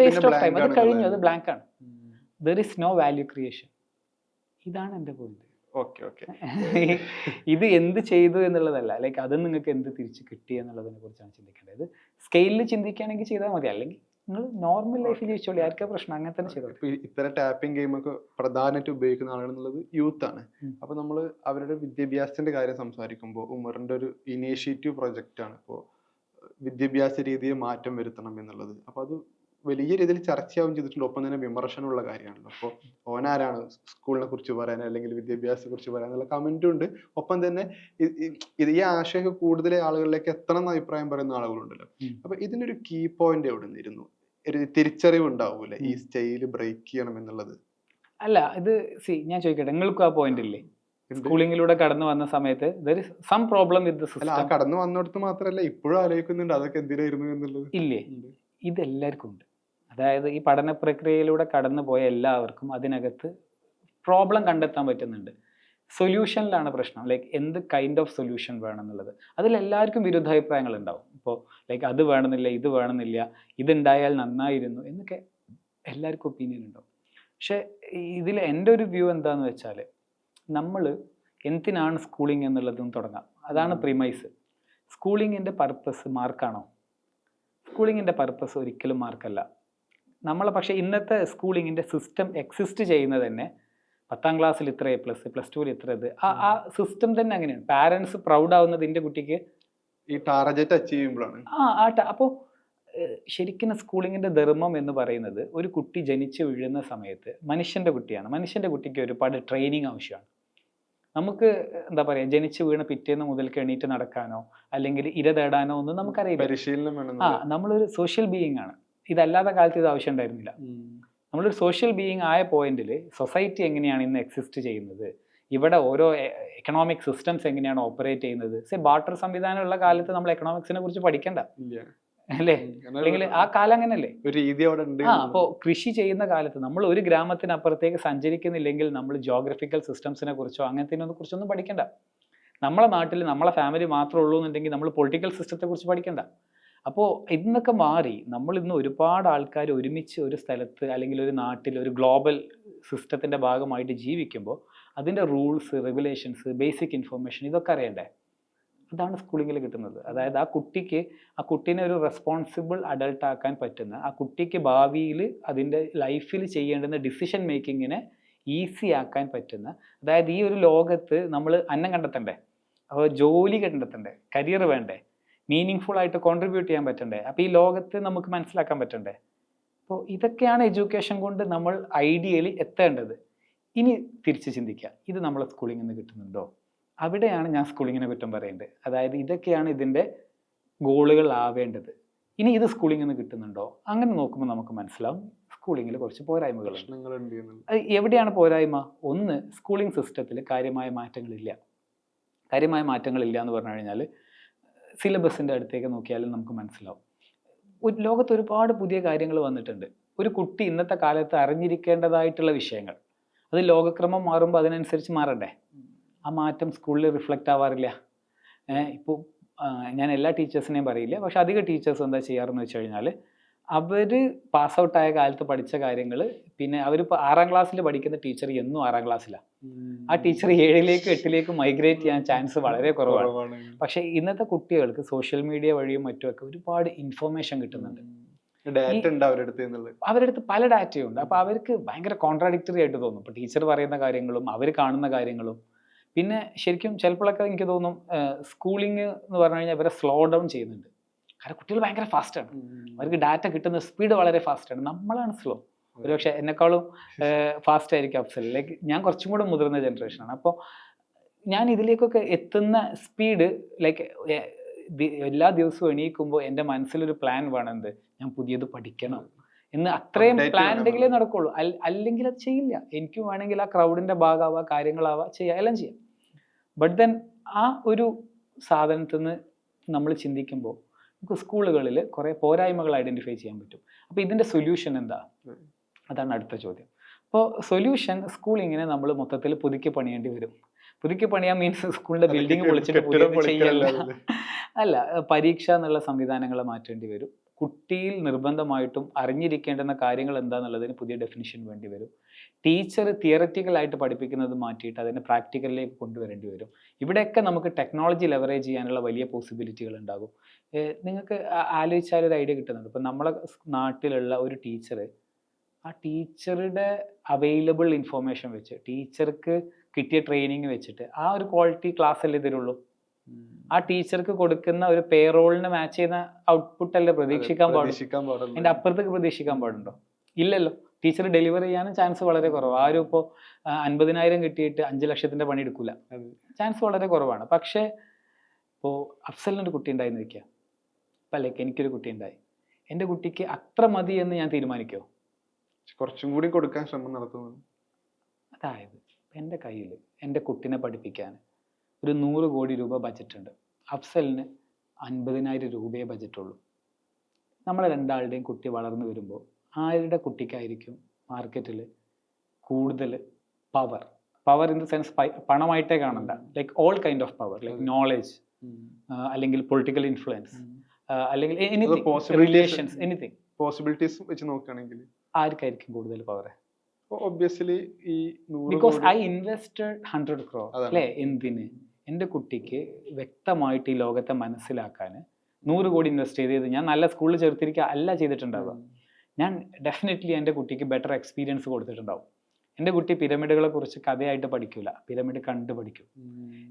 വേസ്റ്റ് ഓഫ് ടൈം. അത് കഴിഞ്ഞു, അത് ബ്ലാങ്ക് ആണ്. There is no value creation. ഇതാണ് എൻ്റെ പോയിന്റ്. ഇത് എന്ത് ചെയ്തു എന്നുള്ളതല്ല, ലൈക്ക് അത് നിങ്ങൾക്ക് എന്ത് തിരിച്ച് കിട്ടി എന്നുള്ളതിനെ കുറിച്ചാണ് ചിന്തിക്കേണ്ടത്. സ്കെയിലിൽ ചിന്തിക്കുകയാണെങ്കിൽ ചെയ്താൽ മതി, അല്ലെങ്കിൽ നിങ്ങൾ നോർമൽ ലൈഫ് ജീവിച്ചോളി, ആർക്കാ പ്രശ്നം, അങ്ങനെ തന്നെ ചെയ്തോളൂ. ഇത്തരം ടാപ്പിംഗ് ഗെയിമൊക്കെ പ്രധാനമായിട്ട് ഉപയോഗിക്കുന്ന ആളുകൾ എന്നുള്ളത് യൂത്ത് ആണ്. അപ്പൊ നമ്മൾ അവരുടെ വിദ്യാഭ്യാസത്തിന്റെ കാര്യം സംസാരിക്കുമ്പോൾ ഉമറിന്റെ ഒരു ഇനീഷ്യേറ്റീവ് പ്രൊജക്റ്റ് ആണ് ഇപ്പോൾ വിദ്യാഭ്യാസ രീതിയിൽ മാറ്റം വരുത്തണം എന്നുള്ളത്. അപ്പൊ അത് വലിയ രീതിയിൽ ചർച്ചയാവും ചെയ്തിട്ടുണ്ട്, ഒപ്പം തന്നെ വിമർശനമുള്ള കാര്യമാണല്ലോ. അപ്പോൾ ഓനാരാണ് സ്കൂളിനെ കുറിച്ച് പറയാൻ അല്ലെങ്കിൽ വിദ്യാഭ്യാസത്തെ കുറിച്ച് പറയാൻ എന്നുള്ള കമന്റും ഉണ്ട്. ഒപ്പം തന്നെ ഈ ആശയമൊക്കെ കൂടുതൽ ആളുകളിലേക്ക് എത്തണം എന്ന് അഭിപ്രായം പറയുന്ന ആളുകളുണ്ടല്ലോ. അപ്പൊ ഇതിനൊരു കീ പോയിന്റ് എവിടെ നിന്നിരുന്നു? ഒരു തിരിച്ചറിവ് ഉണ്ടാവൂലെ ഈ സ്റ്റൈല് ബ്രേക്ക് ചെയ്യണം എന്നുള്ളത്? അല്ല, ഇത് ഞാൻ ചോദിക്കട്ടെ, നിങ്ങൾക്കും ആ പോയിന്റ് ഇല്ലേ? സ്കൂളിങ്ങിലൂടെ കടന്നു വന്ന സമയത്ത് some problem with the system. കടന്നു വന്നിടത്ത് മാത്രമല്ല ഇപ്പോഴും ആലോചിക്കുന്നുണ്ട് അതൊക്കെ എന്തിനായിരുന്നു എന്നുള്ളത്. ഇല്ലേ? ഇത് എല്ലാവർക്കും ഉണ്ട്. അതായത് ഈ പഠന പ്രക്രിയയിലൂടെ കടന്നു പോയ എല്ലാവർക്കും അതിനകത്ത് പ്രോബ്ലം കണ്ടെത്താൻ പറ്റുന്നുണ്ട്. സൊല്യൂഷനിലാണ് പ്രശ്നം. ലൈക്ക് എന്ത് കൈൻഡ് ഓഫ് സൊല്യൂഷൻ വേണം എന്നുള്ളത്. അതിലെല്ലാവർക്കും വിരുദ്ധാഭിപ്രായങ്ങൾ ഉണ്ടാവും. ഇപ്പോൾ ലൈക്ക് അത് വേണമെന്നില്ല, ഇത് വേണമെന്നില്ല, ഇതുണ്ടായാൽ നന്നായിരുന്നു എന്നൊക്കെ എല്ലാവർക്കും ഒപ്പീനിയൻ ഉണ്ടാവും. പക്ഷെ ഇതിൽ എൻ്റെ ഒരു വ്യൂ എന്താണെന്ന് വെച്ചാൽ, നമ്മൾ എന്തിനാണ് സ്കൂളിംഗ് എന്നുള്ളതെന്ന് തുടങ്ങാം. അതാണ് പ്രിമൈസ്. സ്കൂളിങ്ങിൻ്റെ പർപ്പസ് മാർക്കാണോ? സ്കൂളിങ്ങിൻ്റെ പർപ്പസ് ഒരിക്കലും മാർക്കല്ല. പക്ഷേ ഇന്നത്തെ സ്കൂളിങ്ങിൻ്റെ സിസ്റ്റം എക്സിസ്റ്റ് ചെയ്യുന്നത് തന്നെ 10ാം ക്ലാസ്സിൽ ഇത്ര A+, +2 ഇത്ര ഇത്, ആ സിസ്റ്റം തന്നെ അങ്ങനെയാണ്. പാരൻസ് പ്രൗഡ് ആവുന്നത് എൻ്റെ കുട്ടിക്ക് ഈ ടാർഗറ്റ് അച്ചീവ് ചെയ്യുമ്പോഴാണ്. അപ്പോൾ ശരിക്കും സ്കൂളിങ്ങിൻ്റെ ധർമ്മം എന്ന് പറയുന്നത്, ഒരു കുട്ടി ജനിച്ച് വീഴുന്ന സമയത്ത് മനുഷ്യൻ്റെ കുട്ടിയാണ്. മനുഷ്യൻ്റെ കുട്ടിക്ക് ഒരുപാട് ട്രെയിനിങ് ആവശ്യമാണ്. നമുക്ക് എന്താ പറയുക, ജനിച്ച് വീണ പിറ്റേന്ന് മുതൽക്ക് എണീറ്റ് നടക്കാനോ അല്ലെങ്കിൽ ഇര തേടാനോ ഒന്നും നമുക്കറിയില്ല. പരിശീലനം വേണം. നമ്മളൊരു സോഷ്യൽ ബീയിങ് ആണ്. ഇതല്ലാത്ത കാലത്ത് ഇത് ആവശ്യം ഉണ്ടായിരുന്നില്ല. നമ്മളൊരു സോഷ്യൽ ബീയിങ് ആയ പോയിന്റിൽ സൊസൈറ്റി എങ്ങനെയാണ് ഇന്ന് എക്സിസ്റ്റ് ചെയ്യുന്നത്, ഇവിടെ ഓരോ എക്കണോമിക് സിസ്റ്റംസ് എങ്ങനെയാണ് ഓപ്പറേറ്റ് ചെയ്യുന്നത്. ബാർട്ടർ സംവിധാനമുള്ള കാലത്ത് നമ്മൾ എക്കണോമിക്സിനെ കുറിച്ച് പഠിക്കണ്ട അല്ലേ? അല്ലെങ്കിൽ ആ കാലം അങ്ങനല്ലേ? ഒരു രീതി അവിടെ ഉണ്ട്. അപ്പോൾ കൃഷി ചെയ്യുന്ന കാലത്ത് നമ്മൾ ഒരു ഗ്രാമത്തിനപ്പുറത്തേക്ക് സഞ്ചരിക്കുന്നില്ലെങ്കിൽ നമ്മൾ ജോഗ്രഫിക്കൽ സിസ്റ്റംസിനെ കുറിച്ചോ അങ്ങനത്തെ കുറിച്ചൊന്നും പഠിക്കണ്ട. നമ്മളെ നാട്ടിൽ നമ്മളെ ഫാമിലി മാത്രമേ ഉള്ളൂ എന്നുണ്ടെങ്കിൽ നമ്മൾ പൊളിറ്റിക്കൽ സിസ്റ്റത്തെ കുറിച്ച് പഠിക്കണ്ട. അപ്പോൾ ഇന്നൊക്കെ മാറി നമ്മൾ ഇന്ന് ഒരുപാട് ആൾക്കാർ ഒരുമിച്ച് ഒരു സ്ഥലത്ത് അല്ലെങ്കിൽ ഒരു നാട്ടിൽ ഒരു ഗ്ലോബൽ സിസ്റ്റത്തിൻ്റെ ഭാഗമായിട്ട് ജീവിക്കുമ്പോൾ അതിൻ്റെ റൂൾസ്, റെഗുലേഷൻസ്, ബേസിക് ഇൻഫർമേഷൻ ഇതൊക്കെ അറിയണ്ടേ? അതാണ് സ്കൂളിങ്ങിൽ കിട്ടുന്നത്. അതായത് ആ കുട്ടീനെ ഒരു റെസ്പോൺസിബിൾ അഡൾട്ട് ആക്കാൻ പറ്റുന്ന, ആ കുട്ടിക്ക് ഭാവിയിൽ അതിൻ്റെ ലൈഫിൽ ചെയ്യേണ്ടുന്ന ഡിസിഷൻ മേക്കിങ്ങിനെ ഈസി ആക്കാൻ പറ്റുന്ന, അതായത് ഈ ഒരു ലോകത്ത് നമ്മൾ അന്നം കണ്ടെത്തണ്ടേ, അപ്പോൾ ജോലി കണ്ടെത്തണ്ടേ, കരിയർ വേണ്ടേ, മീനിങ് ഫുൾ ആയിട്ട് കോൺട്രിബ്യൂട്ട് ചെയ്യാൻ പറ്റണ്ടേ, അപ്പോൾ ഈ ലോകത്ത് നമുക്ക് മനസ്സിലാക്കാൻ പറ്റണ്ടേ. അപ്പോൾ ഇതൊക്കെയാണ് എഡ്യൂക്കേഷൻ കൊണ്ട് നമ്മൾ ഐഡിയലി എത്തേണ്ടത്. ഇനി തിരിച്ച് ചിന്തിക്കുക, ഇത് നമ്മളെ സ്കൂളിൽ നിന്ന് കിട്ടുന്നുണ്ടോ? അവിടെയാണ് ഞാൻ സ്കൂളിങ്ങിനെ കുറ്റം പറയേണ്ടത്. അതായത് ഇതൊക്കെയാണ് ഇതിൻ്റെ ഗോളുകൾ ആവേണ്ടത്. ഇനി ഇത് സ്കൂളിൽ നിന്ന് കിട്ടുന്നുണ്ടോ? അങ്ങനെ നോക്കുമ്പോൾ നമുക്ക് മനസ്സിലാവും സ്കൂളിങ്ങിൽ കുറച്ച് പോരായ്മകളുണ്ട്. എവിടെയാണ് പോരായ്മ? ഒന്ന്, സ്കൂളിംഗ് സിസ്റ്റത്തിൽ കാര്യമായ മാറ്റങ്ങളില്ല. കാര്യമായ മാറ്റങ്ങളില്ല എന്ന് പറഞ്ഞു കഴിഞ്ഞാൽ സിലബസിൻ്റെ അടുത്തേക്ക് നോക്കിയാലും നമുക്ക് മനസ്സിലാവും. ലോകത്ത് ഒരുപാട് പുതിയ കാര്യങ്ങൾ വന്നിട്ടുണ്ട്. ഒരു കുട്ടി ഇന്നത്തെ കാലത്ത് അറിഞ്ഞിരിക്കേണ്ടതായിട്ടുള്ള വിഷയങ്ങൾ, അത് ലോകക്രമം മാറുമ്പോൾ അതിനനുസരിച്ച് മാറണ്ടേ? ആ മാറ്റം സ്കൂളിൽ റിഫ്ലക്റ്റ് ആവാറില്ല. ഇപ്പോൾ ഞാൻ എല്ലാ ടീച്ചേഴ്സിനെയും പറയില്ല, പക്ഷെ അധിക ടീച്ചേഴ്സ് എന്താ ചെയ്യാറെന്ന് വെച്ച് കഴിഞ്ഞാൽ അവർ പാസ് ഔട്ടായ കാലത്ത് പഠിച്ച കാര്യങ്ങൾ പിന്നെ അവരിപ്പോൾ 6ാം ക്ലാസ്സിൽ പഠിക്കുന്ന ടീച്ചർ എന്നും 6ാം ക്ലാസ്സിലാണ്. ആ ടീച്ചർ 7ലേക്കും 8ലേക്കും മൈഗ്രേറ്റ് ചെയ്യാൻ ചാൻസ് വളരെ കുറവാണ്. പക്ഷേ ഇന്നത്തെ കുട്ടികൾക്ക് സോഷ്യൽ മീഡിയ വഴിയും മറ്റുമൊക്കെ ഒരുപാട് ഇൻഫർമേഷൻ കിട്ടുന്നുണ്ട്. അവരുടെ അടുത്ത് പല ഡാറ്റയും ഉണ്ട്. അപ്പോൾ അവർക്ക് ഭയങ്കര കോൺട്രാഡിക്ടറി ആയിട്ട് തോന്നും. ഇപ്പോൾ ടീച്ചർ പറയുന്ന കാര്യങ്ങളും അവർ കാണുന്ന കാര്യങ്ങളും. പിന്നെ ശരിക്കും ചിലപ്പോഴൊക്കെ എനിക്ക് തോന്നും സ്കൂളിങ് എന്ന് പറഞ്ഞു കഴിഞ്ഞാൽ ഇവരെ സ്ലോ ഡൗൺ ചെയ്യുന്നുണ്ട്. കാരണം കുട്ടികൾ ഭയങ്കര ഫാസ്റ്റാണ്, അവർക്ക് ഡാറ്റ കിട്ടുന്ന സ്പീഡ് വളരെ ഫാസ്റ്റാണ്. നമ്മളാണ് സ്ലോ. ഒരുപക്ഷെ എന്നെക്കാളും ഫാസ്റ്റ് ആയിരിക്കും അഫ്സൽ. ലൈക്ക് ഞാൻ കുറച്ചും കൂടെ മുതിർന്ന ജനറേഷനാണ്. അപ്പോൾ ഞാൻ ഇതിലേക്കൊക്കെ എത്തുന്ന സ്പീഡ് ലൈക്ക് എല്ലാ ദിവസവും എണീക്കുമ്പോൾ എൻ്റെ മനസ്സിലൊരു പ്ലാൻ വേണമെന്ത്, ഞാൻ പുതിയത് പഠിക്കണം എന്ന്. അത്രയും പ്ലാൻ ഉണ്ടെങ്കിലേ നടക്കുള്ളൂ. അല്ലെങ്കിൽ അത് ചെയ്യില്ല. എനിക്ക് വേണമെങ്കിൽ ആ ക്രൗഡിൻ്റെ ഭാഗമാവുക, കാര്യങ്ങളാവുക, ചെയ്യുക, എല്ലാം ചെയ്യാം. ബട്ട് ദെൻ ആ ഒരു സാധനത്തിൽ നിന്ന് നമ്മൾ ചിന്തിക്കുമ്പോൾ നമുക്ക് സ്കൂളുകളിൽ കുറേ പോരായ്മകൾ ഐഡൻറ്റിഫൈ ചെയ്യാൻ പറ്റും. അപ്പോൾ ഇതിൻ്റെ സൊല്യൂഷൻ എന്താ? അതാണ് അടുത്ത ചോദ്യം. അപ്പോൾ സൊല്യൂഷൻ, സ്കൂളിങ്ങിനെ നമ്മൾ മൊത്തത്തിൽ പുതുക്കി പണിയേണ്ടി വരും. പുതുക്കി പണിയാൻ മീൻസ് സ്കൂളിൻ്റെ ബിൽഡിംഗ് പൊളിച്ചിട്ട് പുതിയത് ചെയ്യല്ല, അല്ല, പരീക്ഷ എന്നുള്ള സംവിധാനങ്ങൾ മാറ്റേണ്ടി വരും. കുട്ടിയിൽ നിർബന്ധമായിട്ടും അറിഞ്ഞിരിക്കേണ്ടുന്ന കാര്യങ്ങൾ എന്താണെന്നുള്ളതിന് പുതിയ ഡെഫിനിഷൻ വേണ്ടി വരും. ടീച്ചർ തിയററ്റിക്കലായിട്ട് പഠിപ്പിക്കുന്നത് മാറ്റിയിട്ട് അതിനെ പ്രാക്ടിക്കലിലേക്ക് കൊണ്ടുവരേണ്ടി വരും. ഇവിടെയൊക്കെ നമുക്ക് ടെക്നോളജി ലെവറേജ് ചെയ്യാനുള്ള വലിയ പോസിബിലിറ്റികൾ ഉണ്ടാകും. നിങ്ങൾക്ക് ആലോചിച്ചാൽ ഒരു ഐഡിയ കിട്ടുന്നുണ്ട്. ഇപ്പം നമ്മളെ നാട്ടിലുള്ള ഒരു ടീച്ചർ, ആ ടീച്ചറുടെ അവൈലബിൾ ഇൻഫോർമേഷൻ വെച്ച്, ടീച്ചർക്ക് കിട്ടിയ ട്രെയിനിങ് വെച്ചിട്ട് ആ ഒരു ക്വാളിറ്റി ക്ലാസ് അല്ലേ തരുള്ളൂ. ആ ടീച്ചർക്ക് കൊടുക്കുന്ന ഒരു പേറോളിന് മാച്ച് ചെയ്യുന്ന ഔട്ട്പുട്ട് അല്ലേ പ്രതീക്ഷിക്കാൻ പാടുള്ളൂ. അതിൻ്റെ അപ്പുറത്തേക്ക് പ്രതീക്ഷിക്കാൻ പാടുണ്ടോ? ഇല്ലല്ലോ. ടീച്ചർ ഡെലിവർ ചെയ്യാനും ചാൻസ് വളരെ കുറവ്. ആരും ഇപ്പോൾ 50,000 കിട്ടിയിട്ട് 5 ലക്ഷത്തിൻ്റെ പണി എടുക്കില്ല, ചാൻസ് വളരെ കുറവാണ്. പക്ഷേ ഇപ്പോൾ അഫ്സലിനൊരു കുട്ടി ഉണ്ടായെന്ന് വയ്ക്കുക, ഇപ്പം ലൈക്ക് എനിക്കൊരു കുട്ടി ഉണ്ടായി, എൻ്റെ കുട്ടിക്ക് അത്ര മതി എന്ന് ഞാൻ തീരുമാനിക്കുമോ? കുറച്ചും കൂടി കൊടുക്കാൻ ശ്രമം നടത്തുന്നു. അതായത് എൻ്റെ കയ്യിൽ എൻ്റെ കുട്ടിനെ പഠിപ്പിക്കാൻ ഒരു 100 കോടി രൂപ ബജറ്റ് ഉണ്ട്. അഫ്സലിന് 50,000 രൂപയെ ബജറ്റുള്ളൂ. നമ്മളെ രണ്ടാളുടെയും കുട്ടി വളർന്നു വരുമ്പോൾ ആരുടെ കുട്ടിക്കായിരിക്കും മാർക്കറ്റിൽ കൂടുതൽ പവർ ഇൻ ദ സെൻസ് പണമായിട്ടേ കാണണ്ട, like all kind of power, like knowledge, അല്ലെങ്കിൽ പൊളിറ്റിക്കൽ ഇൻഫ്ലുവൻസ്, അല്ലെങ്കിൽ റിലേഷൻസ്, എനിത്തിങ് പോസിബിലിറ്റീസ് വെച്ച് നോക്കുകയാണെങ്കിൽ ആർക്കായിരിക്കും കൂടുതൽ പവർ? ഒബ്വിയസ്ലി ഈ ബിക്കോസ് ഐ ഇൻവെസ്റ്റഡ് 100 crore അല്ലേ? എന്തിന്? എൻ്റെ കുട്ടിക്ക് വ്യക്തമായിട്ട് ഈ ലോകത്തെ മനസ്സിലാക്കാൻ 100 കോടി ഇൻവെസ്റ്റ് ചെയ്തത് ഞാൻ നല്ല സ്കൂളിൽ ചേർത്തിരിക്കുക അല്ല ചെയ്തിട്ടുണ്ടാവുക. ഞാൻ ഡെഫിനറ്റ്ലി എൻ്റെ കുട്ടിക്ക് ബെറ്റർ എക്സ്പീരിയൻസ് കൊടുത്തിട്ടുണ്ടാവും. എൻ്റെ കുട്ടി പിരമിഡുകളെ കുറിച്ച് കഥയായിട്ട് പഠിക്കില്ല, പിരമിഡ് കണ്ട് പഠിക്കും.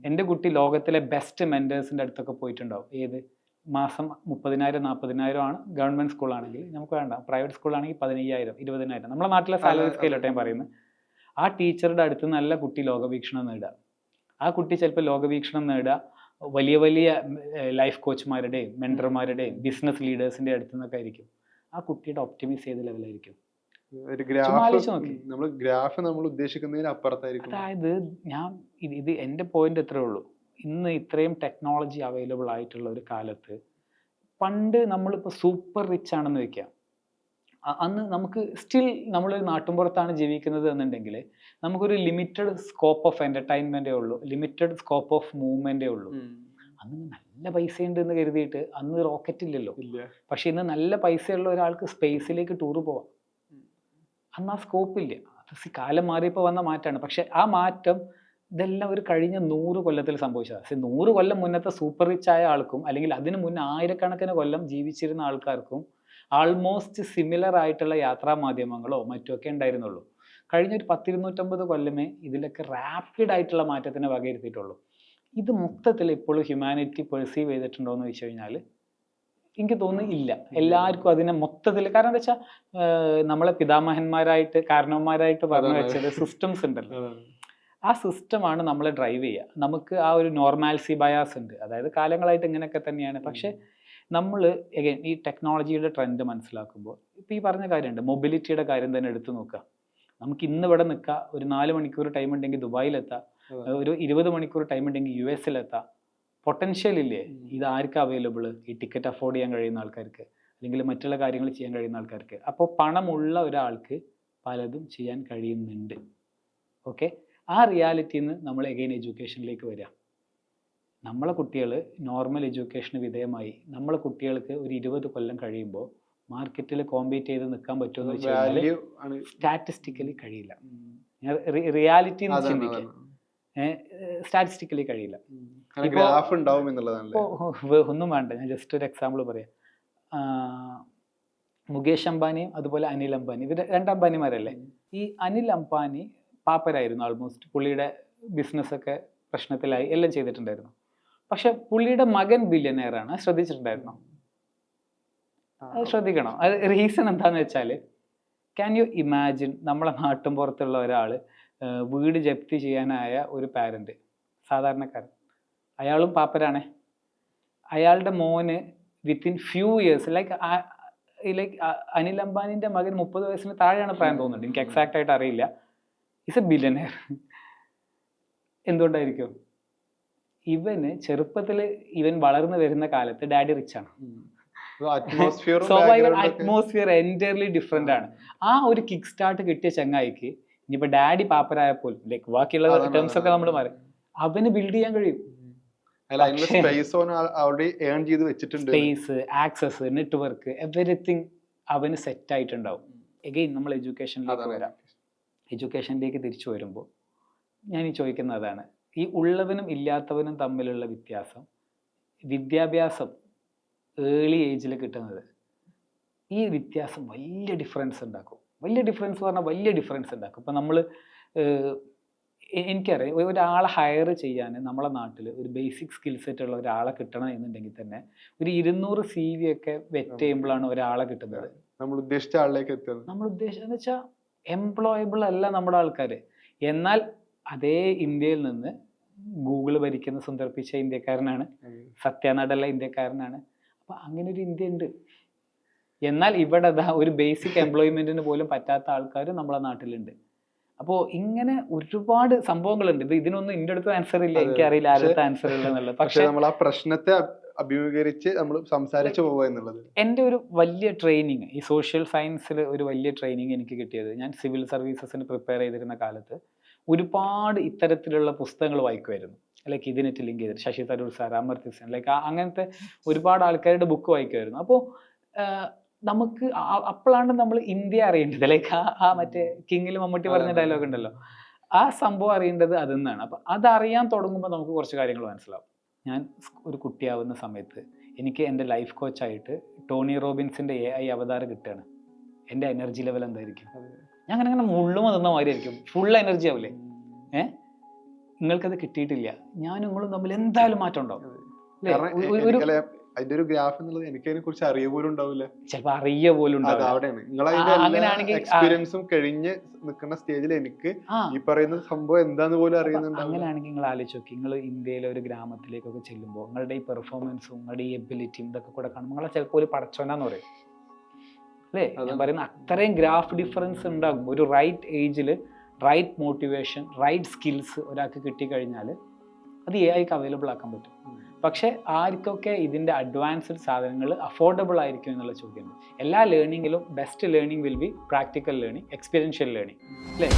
എൻ്റെ കുട്ടി ലോകത്തിലെ ബെസ്റ്റ് മെൻറ്റേഴ്സിൻ്റെ അടുത്തൊക്കെ പോയിട്ടുണ്ടാവും. ഏത് മാസം 30,000 40,000 ആണ് ഗവൺമെൻറ് സ്കൂളാണെങ്കിൽ, നമുക്ക് വേണ്ട പ്രൈവറ്റ് സ്കൂളാണെങ്കിൽ 15,000 20,000, നമ്മളെ നാട്ടിലെ സാലറി സ്കെയിലോട്ടെ ഞാൻ പറയുന്നത്. ആ ടീച്ചറുടെ അടുത്ത് നല്ല കുട്ടി ലോകവീക്ഷണം നേടുക. ആ കുട്ടി ചിലപ്പോൾ ലോകവീക്ഷണം നേടുക വലിയ വലിയ ലൈഫ് കോച്ച്മാരുടെയും മെൻറ്റർമാരുടെയും ബിസിനസ് ലീഡേഴ്സിൻ്റെ അടുത്തു നിന്നൊക്കെ ആയിരിക്കും. ആ കുട്ടിയുടെ ഒപ്റ്റിമിസ് ഏത് ലെവലായിരിക്കും? ഒരു ചുമ്മാ ഗ്രാഫ് ആലോചിച്ച് നോക്കി. നമ്മൾ ഉദ്ദേശിക്കുന്നതിന് അപ്പുറത്തായിരിക്കും. അതായത് ഞാൻ ഇത് എൻ്റെ പോയിന്റ് എത്രേ ഉള്ളൂ. ഇന്ന് ഇത്രയും ടെക്നോളജി അവൈലബിൾ ആയിട്ടുള്ള ഒരു കാലത്ത് പണ്ട് നമ്മളിപ്പോൾ സൂപ്പർ റിച്ച് ആണെന്ന് വെക്കാം, അന്ന് നമുക്ക് സ്റ്റിൽ നമ്മളൊരു നാട്ടുമ്പുറത്താണ് ജീവിക്കുന്നത് എന്നുണ്ടെങ്കിൽ നമുക്കൊരു ലിമിറ്റഡ് സ്കോപ്പ് ഓഫ് എൻ്റർടൈൻമെൻറ്റേ ഉള്ളൂ, ലിമിറ്റഡ് സ്കോപ്പ് ഓഫ് മൂവ്മെൻറ്റേ ഉള്ളൂ. അന്ന് നല്ല പൈസ ഉണ്ട് എന്ന് കരുതിയിട്ട് അന്ന് റോക്കറ്റ് ഇല്ലല്ലോ. പക്ഷെ ഇന്ന് നല്ല പൈസയുള്ള ഒരാൾക്ക് സ്പേസിലേക്ക് ടൂർ പോവാം. അന്ന് ആ സ്കോപ്പ് ഇല്ല. അത് കാലം മാറിയപ്പോൾ വന്ന മാറ്റമാണ്. പക്ഷെ ആ മാറ്റം ഇതെല്ലാം ഒരു കഴിഞ്ഞ 100 കൊല്ലത്തിൽ സംഭവിച്ചതാണ്. 100 കൊല്ലം മുന്നത്തെ സൂപ്പർ റിച്ച് ആയ ആൾക്കും അല്ലെങ്കിൽ അതിന് മുന്നേ ആയിരക്കണക്കിന് കൊല്ലം ജീവിച്ചിരുന്ന ആൾക്കാർക്കും ആൾമോസ്റ്റ് സിമിലർ ആയിട്ടുള്ള യാത്രാ മാധ്യമങ്ങളോ മറ്റൊക്കെ ഉണ്ടായിരുന്നുള്ളൂ. കഴിഞ്ഞ ഒരു 10-250 കൊല്ലമേ ഇതിലൊക്കെ റാപ്പിഡ് ആയിട്ടുള്ള മാറ്റത്തിന് വകയിരുത്തിയിട്ടുള്ളൂ. ഇത് മൊത്തത്തിൽ ഇപ്പോഴും ഹ്യൂമാനിറ്റി പെർസീവ് ചെയ്തിട്ടുണ്ടോ എന്ന് ചോദിച്ചു കഴിഞ്ഞാൽ എനിക്ക് തോന്നുന്നു ഇല്ല. എല്ലാവർക്കും അതിനെ മൊത്തത്തിൽ, കാരണം എന്താ വെച്ചാൽ നമ്മളെ പിതാമഹന്മാരായിട്ട് കാരണവന്മാരായിട്ട് പറഞ്ഞു വെച്ചത് സിസ്റ്റംസ് ഉണ്ടല്ലോ. ആ സിസ്റ്റമാണ് നമ്മളെ ഡ്രൈവ് ചെയ്യുക. നമുക്ക് ആ ഒരു നോർമാലിറ്റി ബയാസ് ഉണ്ട്, അതായത് കാലങ്ങളായിട്ട് ഇങ്ങനെയൊക്കെ തന്നെയാണ്. പക്ഷെ നമ്മൾ എഗൈൻ ഈ ടെക്നോളജിയുടെ ട്രെൻഡ് മനസ്സിലാക്കുമ്പോൾ ഇപ്പോൾ ഈ പറഞ്ഞ കാര്യമുണ്ട്, മൊബിലിറ്റിയുടെ കാര്യം തന്നെ എടുത്തു നോക്കുക. നമുക്ക് ഇന്ന് ഇവിടെ നിൽക്കുക, ഒരു 4 മണിക്കൂർ ടൈം ഉണ്ടെങ്കിൽ ദുബായിലെത്താം, ഒരു 20 മണിക്കൂർ ടൈം ഉണ്ടെങ്കിൽ US-ലെത്താം. പൊട്ടൻഷ്യൽ ഇല്ലേ? ഇത് ആർക്കും അവൈലബിൾ? ഈ ടിക്കറ്റ് അഫോർഡ് ചെയ്യാൻ കഴിയുന്ന ആൾക്കാർക്ക്, അല്ലെങ്കിൽ മറ്റുള്ള കാര്യങ്ങൾ ചെയ്യാൻ കഴിയുന്ന ആൾക്കാർക്ക്. അപ്പോൾ പണമുള്ള ഒരാൾക്ക് പലതും ചെയ്യാൻ കഴിയുന്നുണ്ട്. ഓക്കെ, ആ റിയാലിറ്റിയിൽ നിന്ന് നമ്മൾ എഗെയിൻ എഡ്യൂക്കേഷനിലേക്ക് വരിക. നമ്മളെ കുട്ടികൾ നോർമൽ എഡ്യൂക്കേഷന് വിധേയമായി നമ്മളെ കുട്ടികൾക്ക് ഒരു 20 കൊല്ലം കഴിയുമ്പോൾ മാർക്കറ്റിൽ കോമ്പീറ്റ് ചെയ്ത് നിൽക്കാൻ പറ്റുമെന്ന് വെച്ച് കഴിഞ്ഞാൽ സ്റ്റാറ്റിസ്റ്റിക്കലി കഴിയില്ല. റിയാലിറ്റി ചിന്തിക്കാം, സ്റ്റാറ്റിസ്റ്റിക്കലി കഴിയില്ല. ഒന്നും വേണ്ട, ഞാൻ ജസ്റ്റ് ഒരു എക്സാമ്പിൾ പറയാം. മുകേഷ് അംബാനിയും അതുപോലെ അനിൽ അംബാനി, ഇവർ 2 അംബാനിമാരല്ലേ. ഈ അനിൽ അംബാനി പാപ്പരായിരുന്നു ഓൾമോസ്റ്റ്, പുള്ളിയുടെ ബിസിനസ്സൊക്കെ പ്രശ്നത്തിലായി, എല്ലാം ചെയ്തിട്ടുണ്ടായിരുന്നു. പക്ഷെ പുള്ളിയുടെ മകൻ ബില്യനെയറാണ്. ശ്രദ്ധിച്ചിട്ടുണ്ടായിരുന്നോ? അത് ശ്രദ്ധിക്കണം. അത് റീസൺ എന്താന്ന് വെച്ചാൽ, ക്യാൻ യു ഇമാജിൻ നമ്മളെ നാട്ടും പുറത്തുള്ള ഒരാൾ വീട് ജപ്തി ചെയ്യാനായ ഒരു പാരന്റ്, സാധാരണക്കാരൻ, അയാളും പാപ്പരാണ്. അയാളുടെ മോന് within few years, like Anil അംബാനിന്റെ മകൻ 30 വയസ്സിന് താഴെയാണ് പ്രായം തോന്നുന്നുണ്ട്, എനിക്ക് എക്സാക്റ്റ് ആയിട്ട് അറിയില്ല. Is A billionaire. എന്തുകൊണ്ടായിരിക്കും? ഇവന് ചെറുപ്പത്തിൽ ഇവൻ വളർന്നു വരുന്ന കാലത്ത് ഡാഡി റിച്ച് ആണ്. സ്വാഭാവിക അറ്റ്മോസ്ഫിയർ എൻറ്റയർലി ഡിഫറെന്റ് ആണ്. ആ ഒരു കിക്ക് സ്റ്റാർട്ട് കിട്ടിയ ചങ്ങായിക്ക് ഇനിയിപ്പോ ഡാഡി പാപ്പരായപ്പോൾ ലൈക്ക് ബാക്കിയുള്ള ടേംസ് ഒക്കെ നമ്മൾ മാറി, അവന് ബിൽഡ് ചെയ്യാൻ കഴിയും. സ്പേസ്, ആക്സസ്, നെറ്റ്വർക്ക്, എവരിത്തിങ് അവന് സെറ്റ് ആയിട്ടുണ്ടാവും. എഗെയിൻ നമ്മൾ എഡ്യൂക്കേഷനിലേക്ക് വരാം. എഡ്യൂക്കേഷനിലേക്ക് തിരിച്ചു വരുമ്പോൾ ഞാൻ ഈ ചോദിക്കുന്നതാണ്, ഈ ഉള്ളവനും ഇല്ലാത്തവനും തമ്മിലുള്ള വ്യത്യാസം, വിദ്യാഭ്യാസം ഏർലി ഏജിൽ കിട്ടുന്നത്, ഈ വ്യത്യാസം വലിയ ഡിഫറൻസ് ഉണ്ടാക്കും. വലിയ ഡിഫറൻസ് പറഞ്ഞാൽ വലിയ ഡിഫറൻസ് ഉണ്ടാക്കും. ഇപ്പം നമ്മൾ എനിക്കറിയാം, ഒരാളെ ഹയർ ചെയ്യാൻ നമ്മളെ നാട്ടിൽ ഒരു ബേസിക് സ്കിൽ സെറ്റ് ഉള്ള ഒരാളെ കിട്ടണം എന്നുണ്ടെങ്കിൽ തന്നെ ഒരു 200 CV ഒക്കെ വെറ്റ് ചെയ്യുമ്പോഴാണ് ഒരാളെ കിട്ടുന്നത്. നമ്മൾ ഉദ്ദേശിച്ച ആളിലേക്ക് എത്തുന്നത്. നമ്മൾ ഉദ്ദേശിച്ചെന്ന് വെച്ചാൽ എംപ്ലോയബിൾ അല്ല നമ്മുടെ ആൾക്കാർ. എന്നാൽ അതേ ഇന്ത്യയിൽ നിന്ന് ഗൂഗിൾ ഭരിക്കുന്ന സുന്ദർ പിച്ചൈ ഇന്ത്യക്കാരനാണ്, സത്യാനഡല്ല ഇന്ത്യക്കാരനാണ്. അപ്പൊ അങ്ങനെ ഒരു ഇന്ത്യ ഉണ്ട്. എന്നാൽ ഇവിടെ ഒരു ബേസിക് എംപ്ലോയ്മെന്റിന് പോലും പറ്റാത്ത ആൾക്കാർ നമ്മളെ നാട്ടിലുണ്ട്. അപ്പോൾ ഇങ്ങനെ ഒരുപാട് സംഭവങ്ങളുണ്ട്. ഇതിനൊന്നും എൻ്റെ അടുത്ത് ആൻസർ ഇല്ല, എനിക്കറിയില്ല ആരുടെ ആൻസർ ഉള്ളതെന്നുള്ളത്. പക്ഷെ നമ്മൾ ആ പ്രശ്നത്തെ അഭിമുഖീകരിച്ച് നമ്മൾ സംസാരിച്ചു പോവുക എന്നുള്ളത്. എൻ്റെ ഒരു വലിയ ട്രെയിനിങ്, ഈ സോഷ്യൽ സയൻസിൽ ഒരു വലിയ ട്രെയിനിങ് എനിക്ക് കിട്ടിയത്, ഞാൻ സിവിൽ സർവീസസിന് പ്രിപ്പയർ ചെയ്തിരുന്ന കാലത്ത് ഒരുപാട് ഇത്തരത്തിലുള്ള പുസ്തകങ്ങൾ വായിക്കുമായിരുന്നു. ലൈക്ക് ഇതിനെറ്റ് ലിങ്ക് ചെയ്തിട്ട് ശശി തരൂർ സാർ, അമർത്യ സെൻ, ലൈക്ക് അങ്ങനത്തെ ഒരുപാട് ആൾക്കാരുടെ ബുക്ക് വായിക്കുമായിരുന്നു. അപ്പോൾ നമുക്ക് അപ്പോഴാണ് നമ്മൾ ഇന്ത്യ അറിയേണ്ടത്. ലൈക്ക് ആ മറ്റേ കിങ്ങിൽ മമ്മൂട്ടി പറഞ്ഞ ഡയലോഗ് ഉണ്ടല്ലോ, ആ സംഭവം അറിയേണ്ടത് അതെന്നാണ്. അപ്പം അതറിയാൻ തുടങ്ങുമ്പോൾ നമുക്ക് കുറച്ച് കാര്യങ്ങൾ മനസ്സിലാവും. ഞാൻ ഒരു കുട്ടിയാവുന്ന സമയത്ത് എനിക്ക് എൻ്റെ ലൈഫ് കോച്ചായിട്ട് ടോണി റോബിൻസിൻ്റെ AI അവതാരം കിട്ടുകയാണ്. എൻ്റെ എനർജി ലെവൽ എന്തായിരിക്കും? ഞാൻ അങ്ങനെ മുള്ളും തന്ന മാതിരിയായിരിക്കും, ഫുൾ എനർജി ആവില്ലേ? നിങ്ങൾക്കത് കിട്ടിയിട്ടില്ല, ഞാനും നിങ്ങളും തമ്മിൽ എന്തായാലും മാറ്റം ഉണ്ടാവും. അതിന്റെ ഒരു ഗ്രാഫ് എന്നുള്ളത് എനിക്ക് അതിനെ കുറിച്ച് അറിയ പോലും ഉണ്ടാവില്ല, ചിലപ്പോ അറിയ പോലും അങ്ങനെയാണെങ്കിൽ എക്സ്പീരിയൻസും കഴിഞ്ഞ് നിൽക്കുന്ന സ്റ്റേജിൽ എനിക്ക് ഈ പറയുന്ന സംഭവം എന്താന്ന് പോലും അറിയുന്നുണ്ട്. അങ്ങനെയാണെങ്കിൽ നിങ്ങൾ ആലോചിച്ച് നോക്കി, നിങ്ങൾ ഇന്ത്യയിലെ ഒരു ഗ്രാമത്തിലേക്കൊക്കെ ചെല്ലുമ്പോൾ നിങ്ങളുടെ ഈ പെർഫോമൻസും നിങ്ങളുടെ ഈ എബിലിറ്റിയും ഇതൊക്കെ കൂടെ കാണുമ്പോൾ നിങ്ങളെ ചിലപ്പോൾ ഒരു പടച്ചോനാന്ന് പറയും. അല്ലേ? ഞാൻ പറയുന്ന അത്രയും ഗ്രാഫ് ഡിഫറൻസ് ഉണ്ടാകും. ഒരു റൈറ്റ് ഏജിൽ റൈറ്റ് മോട്ടിവേഷൻ, റൈറ്റ് സ്കിൽസ് ഒരാൾക്ക് കിട്ടിക്കഴിഞ്ഞാൽ അത് AI-ക്ക് അവൈലബിൾ ആക്കാൻ പറ്റും. പക്ഷെ ആർക്കൊക്കെ ഇതിൻ്റെ അഡ്വാൻസ്ഡ് സാധനങ്ങൾ അഫോർഡബിൾ ആയിരിക്കും എന്നുള്ള ചോദ്യമുണ്ട്. എല്ലാ ലേണിങ്ങിലും best learning will be practical learning, experiential learning, അല്ലേ?